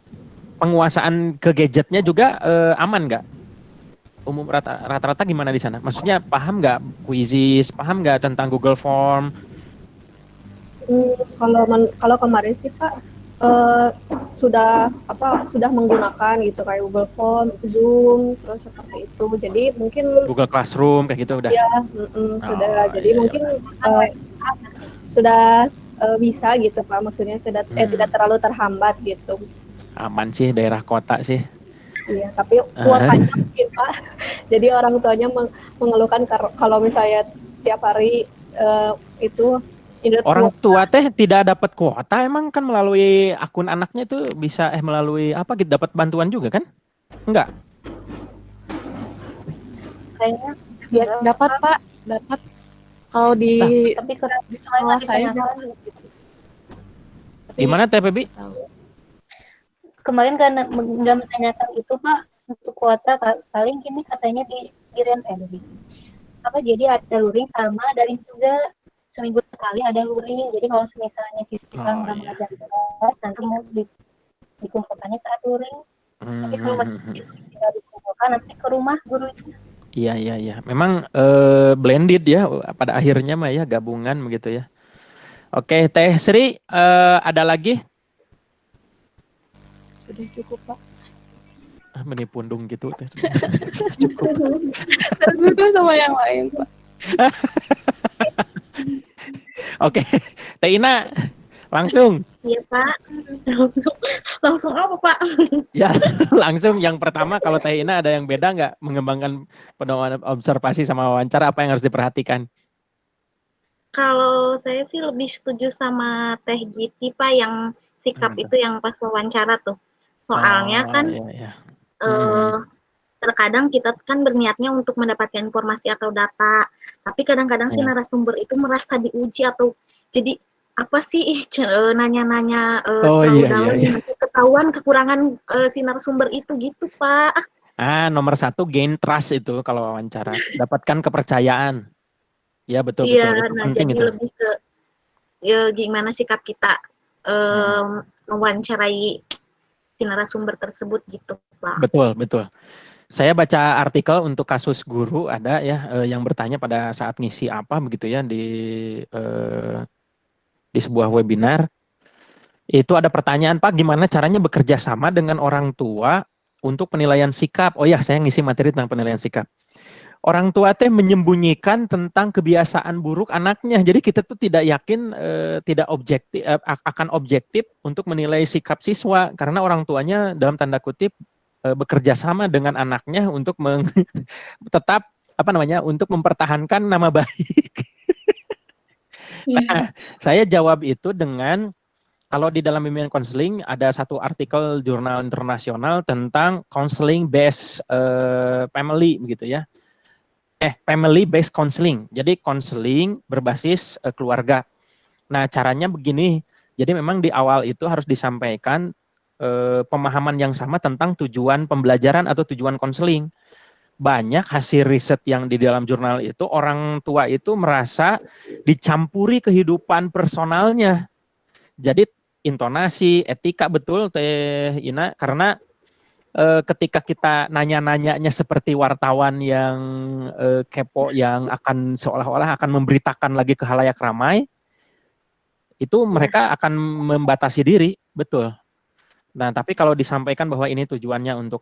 penguasaan ke gadgetnya juga aman nggak? Umum rata-rata gimana di sana? Maksudnya paham nggak Quizzes, paham nggak tentang Google Form? Kalau kemarin sih Pak sudah menggunakan gitu kayak Google Form, Zoom, terus seperti itu. Jadi mungkin Google Classroom kayak gitu udah. Ya, sudah. Jadi mungkin sudah bisa gitu Pak. Maksudnya tidak terlalu terhambat gitu. Aman sih daerah kota sih. Iya, tapi kuotanya mungkin Pak. Jadi orang tuanya mengeluhkan kalau misalnya setiap hari itu orang tua teh tidak dapat kuota, emang kan melalui akun anaknya itu bisa melalui apa gitu dapat bantuan juga kan? Enggak? Kayaknya Ya, dapat Pak, dapat. Kalau di sekolah saya gimana Teh Febi? Kemarin karena nggak menanyakan itu Pak untuk kuota, paling gini katanya di apa jadi ada luring sama daring juga, seminggu sekali ada luring. Jadi kalau misalnya siswa nggak mengajar kelas, nanti mau dikumpulkannya saat luring. Tapi kalau masih tidak dikumpulkan nanti ke rumah guru itu. Iya. Memang blended ya pada akhirnya mah ya, gabungan begitu ya. Oke, Teh Sri ada lagi? Sudah cukup Pak. Meni pundung gitu Teh. Cukup. Terus sama yang lain Pak. Oke, Teh Ina langsung. Iya Pak. Langsung apa Pak? Ya langsung yang pertama, kalau Teh Ina ada yang beda nggak mengembangkan pedoman observasi sama wawancara, apa yang harus diperhatikan? Kalau saya sih lebih setuju sama Teh Giti Pak, yang sikap itu yang pas wawancara tuh. Soalnya kan terkadang kita kan berniatnya untuk mendapatkan informasi atau data, tapi kadang-kadang si narasumber itu merasa diuji atau jadi apa sih nanya-nanya dalam ketahuan kekurangan si narasumber itu gitu Pak. Nomor 1 gain trust itu kalau wawancara, dapatkan kepercayaan. Ya betul. Iya, itu nah penting jadi itu. lebih ke gimana sikap kita mewawancarai si narasumber tersebut gitu Pak. Betul. Saya baca artikel untuk kasus guru ada ya yang bertanya pada saat ngisi apa begitu ya di sebuah webinar. Itu ada pertanyaan, Pak, gimana caranya bekerja sama dengan orang tua untuk penilaian sikap? Oh ya, saya ngisi materi tentang penilaian sikap. Orang tua teh menyembunyikan tentang kebiasaan buruk anaknya. Jadi kita tuh tidak yakin tidak objektif akan objektif untuk menilai sikap siswa karena orang tuanya dalam tanda kutip bekerja sama dengan anaknya untuk tetap untuk mempertahankan nama baik. Nah, saya jawab itu dengan kalau di dalam bimbingan konseling ada satu artikel jurnal internasional tentang counseling based family begitu ya. Family based counseling. Jadi counseling berbasis keluarga. Nah, caranya begini. Jadi memang di awal itu harus disampaikan pemahaman yang sama tentang tujuan pembelajaran atau tujuan konseling. Banyak hasil riset yang di dalam jurnal itu orang tua itu merasa dicampuri kehidupan personalnya. Jadi intonasi, etika, betul Teh Ina, karena ketika kita nanya-nanyanya seperti wartawan yang kepo, yang akan seolah-olah akan memberitakan lagi ke halayak ramai, itu mereka akan membatasi diri, betul. Nah, tapi kalau disampaikan bahwa ini tujuannya untuk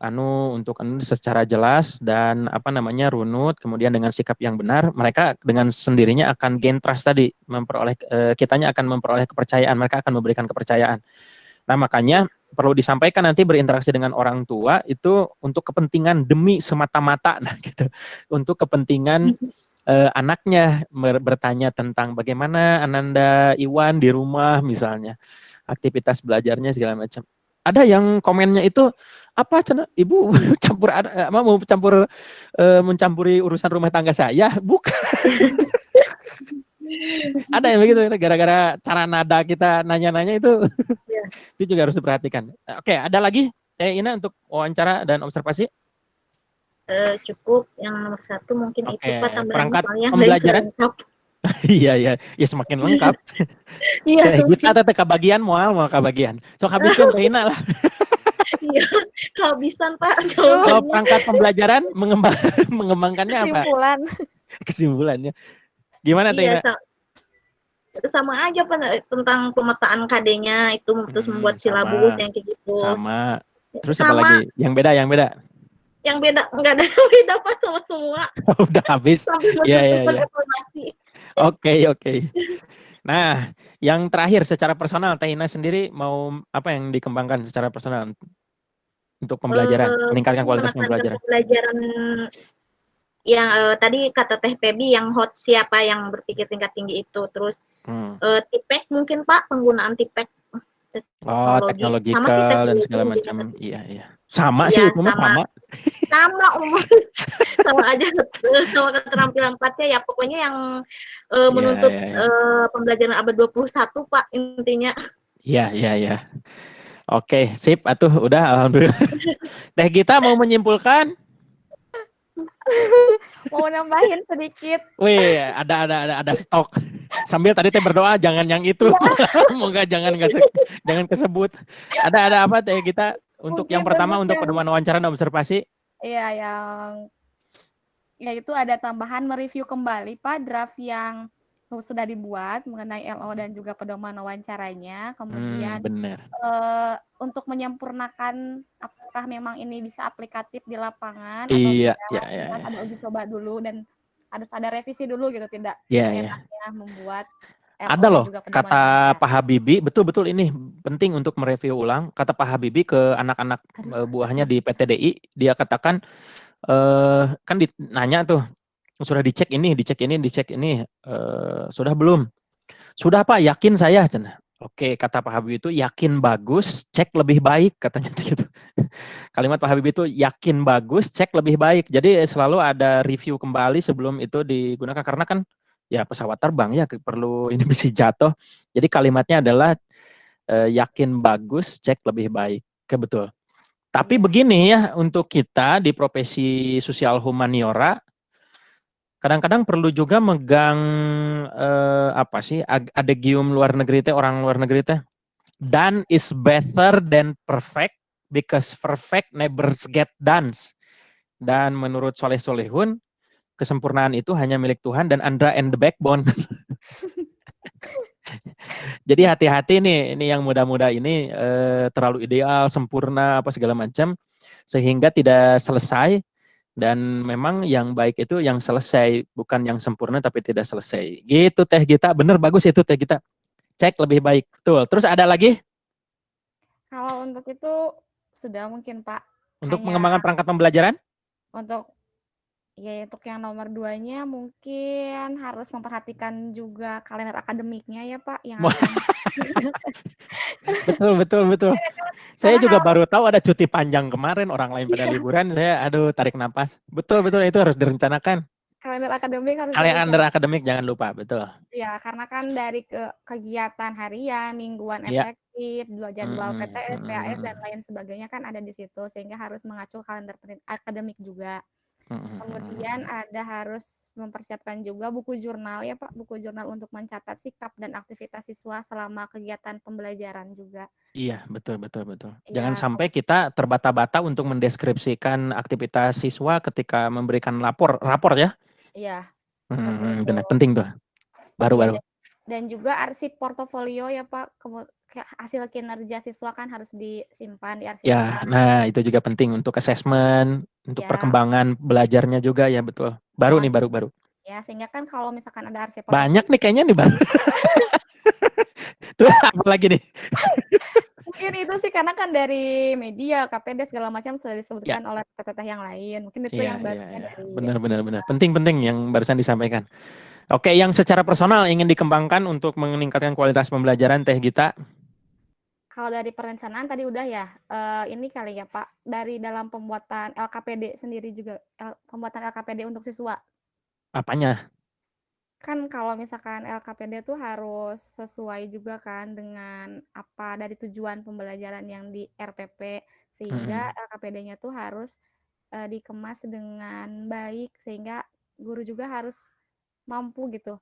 secara jelas dan runut, kemudian dengan sikap yang benar, mereka dengan sendirinya akan gain trust tadi, kitanya akan memperoleh kepercayaan, mereka akan memberikan kepercayaan. Nah, makanya perlu disampaikan nanti berinteraksi dengan orang tua itu untuk kepentingan demi semata-mata, nah gitu, untuk kepentingan anaknya bertanya tentang bagaimana Ananda Iwan di rumah misalnya, aktivitas belajarnya segala macam. Ada yang komennya itu apa cina ibu mencampuri urusan rumah tangga saya, bukan. Ada yang begitu, gara-gara cara nada kita nanya-nanya itu, itu juga harus diperhatikan. Oke, ada lagi Ina untuk wawancara dan observasi? Cukup yang nomor 1 mungkin itu Pak, tambahan perangkat soalnya pembelajaran. Iya, ya semakin lengkap. Iya, kita tetap kebagian mau kebagian. So habiskan Teh Ina lah. Iya, kehabisan Pak. Kalau perangkat pembelajaran mengembangkannya apa? Kesimpulannya. Gimana Teh Ina? Sama aja Pak, tentang pemetaan KD-nya itu, terus membuat silabus yang kayak gitu. Sama. Terus apa lagi? Yang beda? Yang beda enggak ada beda Pak, sama semua. Udah habis. Iya. Oke. Nah, yang terakhir secara personal, Teh Ina sendiri mau apa yang dikembangkan secara personal untuk pembelajaran, meningkatkan kualitas pembelajaran? Pembelajaran yang tadi kata Teh Pebi yang hot siapa yang berpikir tingkat tinggi itu, terus TIPEK mungkin Pak, penggunaan TIPEK. Teknologikal dan segala macam. Iya. Sama sih umumnya sama. Sama aja, sama keterampilan 4-nya ya, pokoknya yang menuntut pembelajaran abad 21 Pak intinya. Iya. Oke, sip atuh udah alhamdulillah. Teh Gita mau menyimpulkan? Mau nambahin sedikit. Wih, ada stok. Sambil tadi Teh berdoa jangan yang itu. Moga jangan kesebut. Ada apa Teh Gita untuk yang pertama untuk pedoman wawancara dan observasi? Iya, yaitu ada tambahan mereview kembali Pak draft yang sudah dibuat mengenai LO dan juga pedoman wawancaranya. Kemudian untuk menyempurnakan apakah memang ini bisa aplikatif di lapangan atau tidak, ada uji coba dulu dan harus ada revisi dulu gitu, tidak seenaknya membuat LO ada loh juga kata Pak Habibie, betul ini penting untuk mereview ulang. Kata Pak Habibie ke anak-anak buahnya di PTDI, dia katakan kan nanya tuh, sudah dicek ini, sudah belum? Sudah Pak, yakin saya. Oke, kata Pak Habibie itu yakin bagus, cek lebih baik, katanya gitu. Kalimat Pak Habibie itu yakin bagus, cek lebih baik. Jadi selalu ada review kembali sebelum itu digunakan, karena kan ya pesawat terbang ya perlu ini bisa jatuh. Jadi kalimatnya adalah yakin bagus, cek lebih baik. Oke, betul. Tapi begini ya, untuk kita di profesi sosial humaniora, kadang-kadang perlu juga megang adegium luar negeri teh, orang luar negeri teh. Done is better than perfect because perfect never get done. Dan menurut Soleh Solehun, kesempurnaan itu hanya milik Tuhan dan Andra and the backbone. Jadi hati-hati nih, ini yang muda-muda ini terlalu ideal, sempurna, apa segala macam, sehingga tidak selesai. Dan memang yang baik itu yang selesai, bukan yang sempurna tapi tidak selesai. Gitu Teh Gita, bener bagus itu Teh Gita. Cek lebih baik, betul. Terus ada lagi? Kalau untuk itu sudah mungkin Pak. Untuk mengembangkan perangkat pembelajaran? Untuk yang nomor 2-nya mungkin harus memperhatikan juga kalender akademiknya ya Pak. Betul. Saya juga baru tahu ada cuti panjang kemarin, orang lain pada liburan, saya tarik napas. Betul itu harus direncanakan. Kalender akademik jangan lupa, betul. Ya, karena kan dari kegiatan harian, mingguan efektif, jadwal PTS, PAS dan lain sebagainya kan ada di situ, sehingga harus mengacu kalender akademik juga. Kemudian ada harus mempersiapkan juga buku jurnal ya Pak, buku jurnal untuk mencatat sikap dan aktivitas siswa selama kegiatan pembelajaran juga. Iya, betul. Jangan Ya, sampai kita terbata-bata untuk mendeskripsikan aktivitas siswa ketika memberikan rapor ya. iya, seperti itu. Benar, penting tuh. Baru. Dan juga arsip portofolio ya Pak, hasil kinerja siswa kan harus disimpan, diarsipkan. Ya, nah itu juga penting untuk assessment, untuk perkembangan belajarnya juga ya, betul. Baru. Ya, sehingga kan kalau misalkan ada arsip banyak nih kayaknya nih baru. Terus apa lagi nih? Mungkin itu sih karena kan dari media, KPD segala macam sudah disebutkan oleh teteh yang lain. Mungkin itu yang bagian dari. Benar. Penting yang barusan disampaikan. Oke, yang secara personal ingin dikembangkan untuk meningkatkan kualitas pembelajaran Teh Gita. Kalau dari perencanaan tadi udah ya, ini kali ya Pak, dari dalam pembuatan LKPD sendiri juga, pembuatan LKPD untuk siswa. Apanya? Kan kalau misalkan LKPD tuh harus sesuai juga kan dengan apa dari tujuan pembelajaran yang di RPP, sehingga LKPD-nya tuh harus dikemas dengan baik, sehingga guru juga harus mampu gitu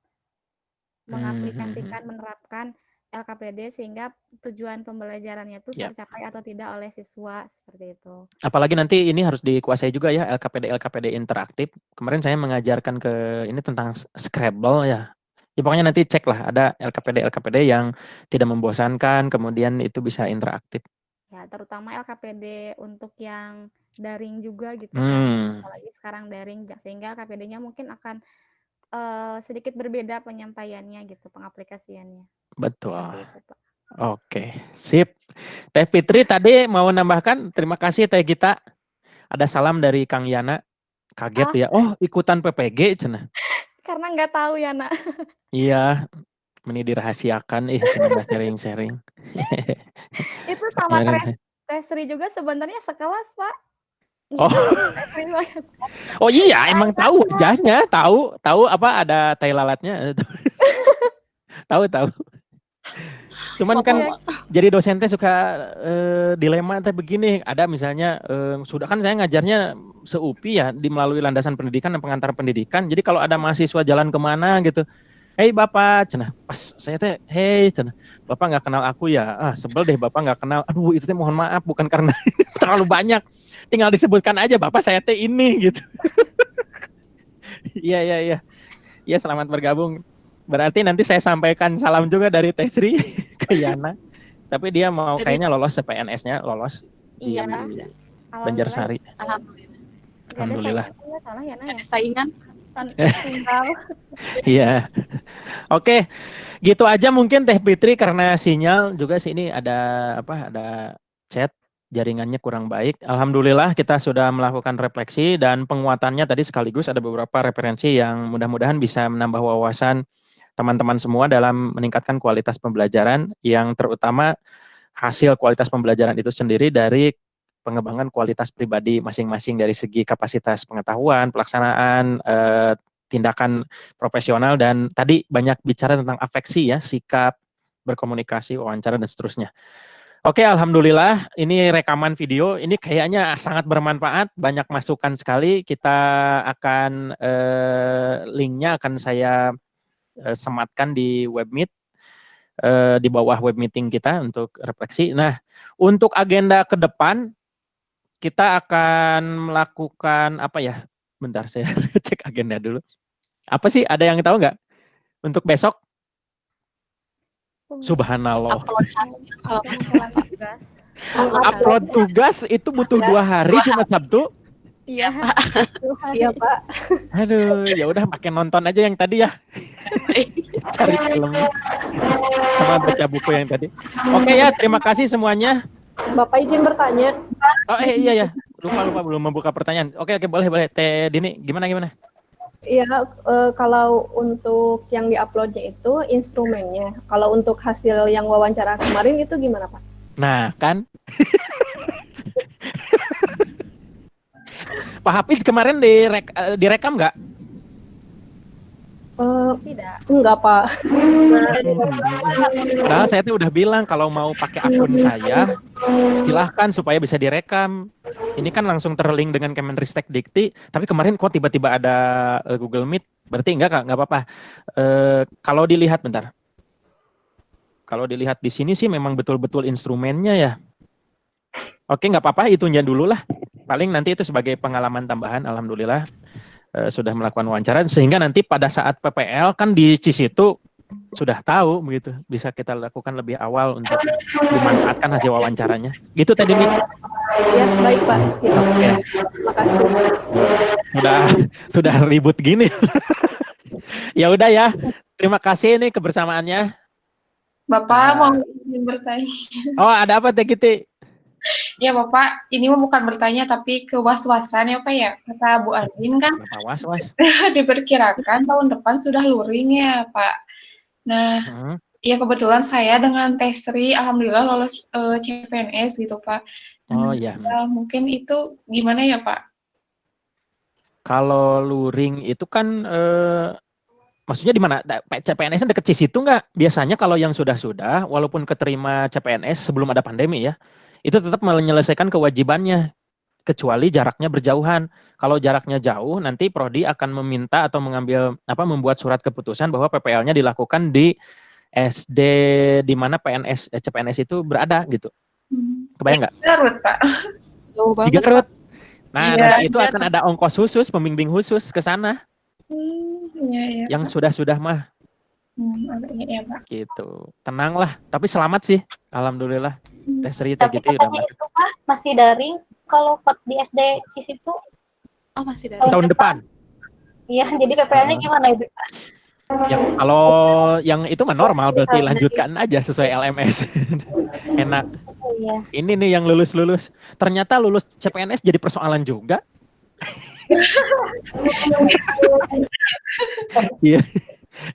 mengaplikasikan, menerapkan LKPD sehingga tujuan pembelajarannya itu tercapai atau tidak oleh siswa, seperti itu. Apalagi nanti ini harus dikuasai juga ya LKPD interaktif. Kemarin saya mengajarkan ini tentang Scrabble ya. Ya pokoknya nanti cek lah, ada LKPD yang tidak membosankan, kemudian itu bisa interaktif. Ya, terutama LKPD untuk yang daring juga gitu kan. Apalagi sekarang daring, sehingga LKPD-nya mungkin akan sedikit berbeda penyampaiannya gitu, pengaplikasiannya. Betul. Itu, Pak. Oke, sip. Teh Fitri tadi mau nambahkan, terima kasih Teh Gita. Ada salam dari Kang Yana. Kaget ya, ikutan PPG cenah. Karena nggak tahu ya, Nak. Iya, ini dirahasiakan, cenah sharing-sharing. Itu sama Teh Sri juga sebenarnya sekelas, Pak. Oh iya, emang tahu wajahnya, tahu apa ada tai lalatnya. Tahu. Cuman kan jadi dosen teh suka dilema teh begini, ada misalnya sudah kan saya ngajarnya se-UPI ya melalui landasan pendidikan dan pengantar pendidikan. Jadi kalau ada mahasiswa jalan kemana gitu, "Hei Bapak," cenah. Pas saya teh, "Hei," cenah. "Bapak nggak kenal aku ya?" Sebel deh Bapak nggak kenal. Aduh, itu teh mohon maaf bukan karena terlalu banyak. Tinggal disebutkan aja Bapak saya teh ini gitu. Iya. Ya, selamat bergabung. Berarti nanti saya sampaikan salam juga dari Teh Sri ke Yana. Tapi dia mau kayaknya lolos CPNS-nya, lolos di Banjarsari. Alhamdulillah. Ada saingan. Iya. Oke. Gitu aja mungkin Teh Fitri, karena sinyal juga sini ada chat, jaringannya kurang baik. Alhamdulillah kita sudah melakukan refleksi dan penguatannya tadi sekaligus ada beberapa referensi yang mudah-mudahan bisa menambah wawasan teman-teman semua dalam meningkatkan kualitas pembelajaran, yang terutama hasil kualitas pembelajaran itu sendiri dari pengembangan kualitas pribadi masing-masing dari segi kapasitas pengetahuan, pelaksanaan, tindakan profesional, dan tadi banyak bicara tentang afeksi ya, sikap, berkomunikasi, wawancara, dan seterusnya. Oke, alhamdulillah ini rekaman video ini kayaknya sangat bermanfaat, banyak masukan sekali. Kita akan linknya akan saya sematkan di webmeet, di bawah web meeting kita untuk refleksi. Nah, untuk agenda ke depan kita akan melakukan apa ya? Bentar saya cek agenda dulu. Apa sih? Ada yang tahu nggak untuk besok? Subhanallah. Upload tugas itu butuh 2 hari, cuma Sabtu. Iya. Iya Pak. Aduh, ya udah pakai nonton aja yang tadi ya. Cari film sama baca buku yang tadi. Oke ya, terima kasih semuanya. Bapak izin bertanya. Oh iya ya, lupa belum membuka pertanyaan. Oke boleh. Teh Dini, gimana? Iya, kalau untuk yang diuploadnya itu instrumennya. Kalau untuk hasil yang wawancara kemarin itu gimana Pak? Nah kan, Pak Hafiz kemarin direkam nggak? Tidak. Enggak, Pak. Nah, saya tuh udah bilang kalau mau pakai akun saya, silahkan supaya bisa direkam. Ini kan langsung terlink dengan Kemenristek Dikti, tapi kemarin kok tiba-tiba ada Google Meet, berarti enggak Kak, enggak apa-apa. Kalau dilihat bentar. Kalau dilihat di sini sih memang betul-betul instrumennya ya. Oke, nggak apa-apa, itunya dulu lah. Paling nanti itu sebagai pengalaman tambahan, alhamdulillah sudah melakukan wawancara, sehingga nanti pada saat PPL kan di situ sudah tahu begitu, bisa kita lakukan lebih awal untuk dimanfaatkan hasil wawancaranya. Gitu tadi Mik. Ya, baik Pak. Siap. Ya. Makasih. Sudah ribut gini. Ya udah ya. Terima kasih nih kebersamaannya. Bapak mau bertanya. Oh, ada apa Teh Kiti? Ya Bapak, ini bukan bertanya tapi kewas-wasan ya Pak ya. Kata Bu Andin kan was-was. diperkirakan tahun depan sudah luring ya Pak. Nah, ya kebetulan saya dengan tes Sri alhamdulillah lolos CPNS gitu Pak. Oh iya. Mungkin itu gimana ya Pak? Kalau luring itu kan maksudnya di mana? CPNS deket situ nggak? Biasanya kalau yang sudah-sudah, walaupun keterima CPNS sebelum ada pandemi ya, itu tetap menyelesaikan kewajibannya, kecuali jaraknya berjauhan. Kalau jaraknya jauh, nanti Prodi akan meminta atau membuat surat keputusan bahwa PPL-nya dilakukan di SD di mana CPNS itu berada gitu. Kebayang nggak? Garut Pak. Jauh Di Garut. Nah, iya, nanti itu akan ada ongkos khusus, pembimbing khusus ke sana. Iya. Yang sudah-sudah mah. Iya Pak. Gitu. Tenanglah, tapi selamat sih. Alhamdulillah. Tes Sri Tapi gitu udah katanya masuk. itu Pak masih daring kalau di SD Cisitu Oh, masih daring. Tahun depan. Iya, jadi PPL-nya gimana itu Pak? Ya, kalau yang itu mah normal, berarti lanjutkan aja sesuai LMS. Enak. Oh, iya. Ini nih yang lulus-lulus. Ternyata lulus CPNS jadi persoalan juga. Iya.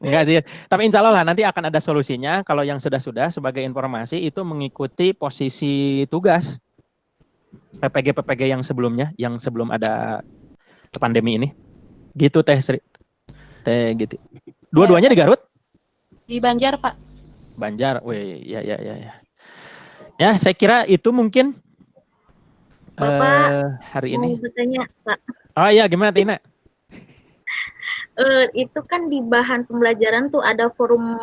Enggak sih. Tapi insya Allah lah nanti akan ada solusinya. Kalau yang sudah-sudah sebagai informasi itu mengikuti posisi tugas PPG yang sebelumnya, yang sebelum ada pandemi ini. Gitu Teh Sri. Teh gitu. Dua-duanya di Garut? Di Banjar, Pak. Banjar. Wih, ya. Ya, saya kira itu mungkin Bapak hari mau ini. bertanya, Pak. Oh iya, gimana Tina? Itu kan di bahan pembelajaran tuh ada forum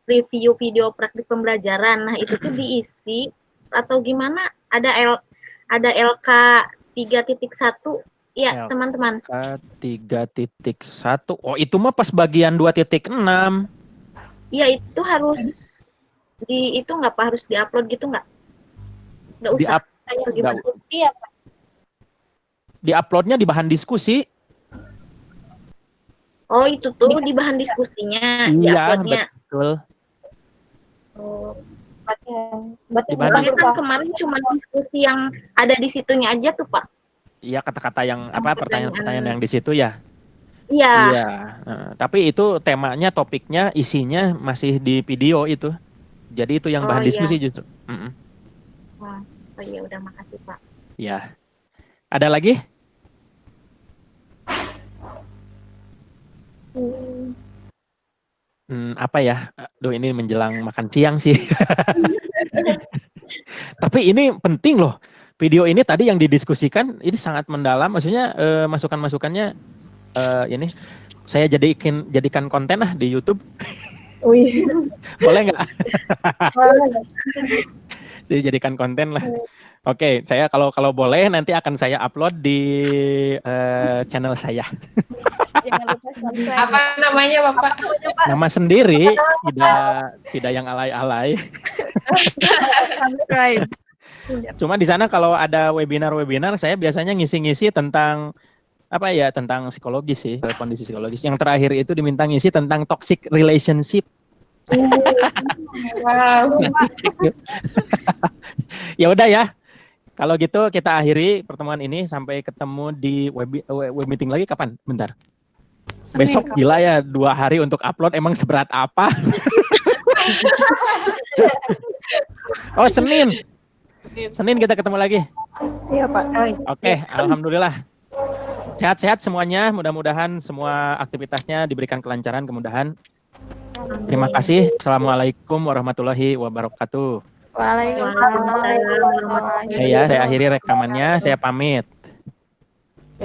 review video praktik pembelajaran. Nah, itu tuh diisi atau gimana? Ada LK 3.1 ya, teman-teman. LK 3.1. Oh, itu mah pas bagian 2.6. Iya, itu harus itu nggak Pak, harus diupload gitu nggak? Nggak usah. Iya, Pak. Diuploadnya di bahan diskusi. Oh, itu tuh di bahan diskusinya, Iya, diuploadnya. Betul. Oh, berarti kan kemarin cuma diskusi yang ada di situnya aja tuh Pak. Iya, kata-kata yang pertanyaan-pertanyaan yang di situ ya. Iya. Iya. Tapi itu temanya, topiknya, isinya masih di video itu. Jadi itu yang bahan diskusi justru. Oh iya, udah makasih Pak. Ya. Ada lagi? Apa ya? Aduh, ini menjelang makan siang sih. Tapi ini penting loh. Video ini tadi yang didiskusikan ini sangat mendalam. Maksudnya masukan-masukannya ini saya jadikan konten lah di YouTube. Boleh nggak? Dijadikan konten lah. Oke, saya kalau boleh nanti akan saya upload di channel saya. Jangan lupa subscribe. Apa namanya Bapak? Nama sendiri, tidak yang alay-alay. Cuma di sana kalau ada webinar saya biasanya ngisi-ngisi tentang tentang psikologis sih, kondisi psikologis. Yang terakhir itu diminta ngisi tentang toxic relationship. Wow. Ya udah ya. Kalau gitu kita akhiri pertemuan ini, sampai ketemu di web meeting lagi kapan? Bentar. Besok gila ya, 2 hari untuk upload, emang seberat apa? Oh, Senin kita ketemu lagi. Iya Pak. Oke, alhamdulillah. Sehat-sehat semuanya, mudah-mudahan semua aktivitasnya diberikan kelancaran, kemudahan. Terima kasih. Assalamualaikum warahmatullahi wabarakatuh. Waalaikumsalam warahmatullahi wabarakatuh. Saya akhiri rekamannya, saya pamit.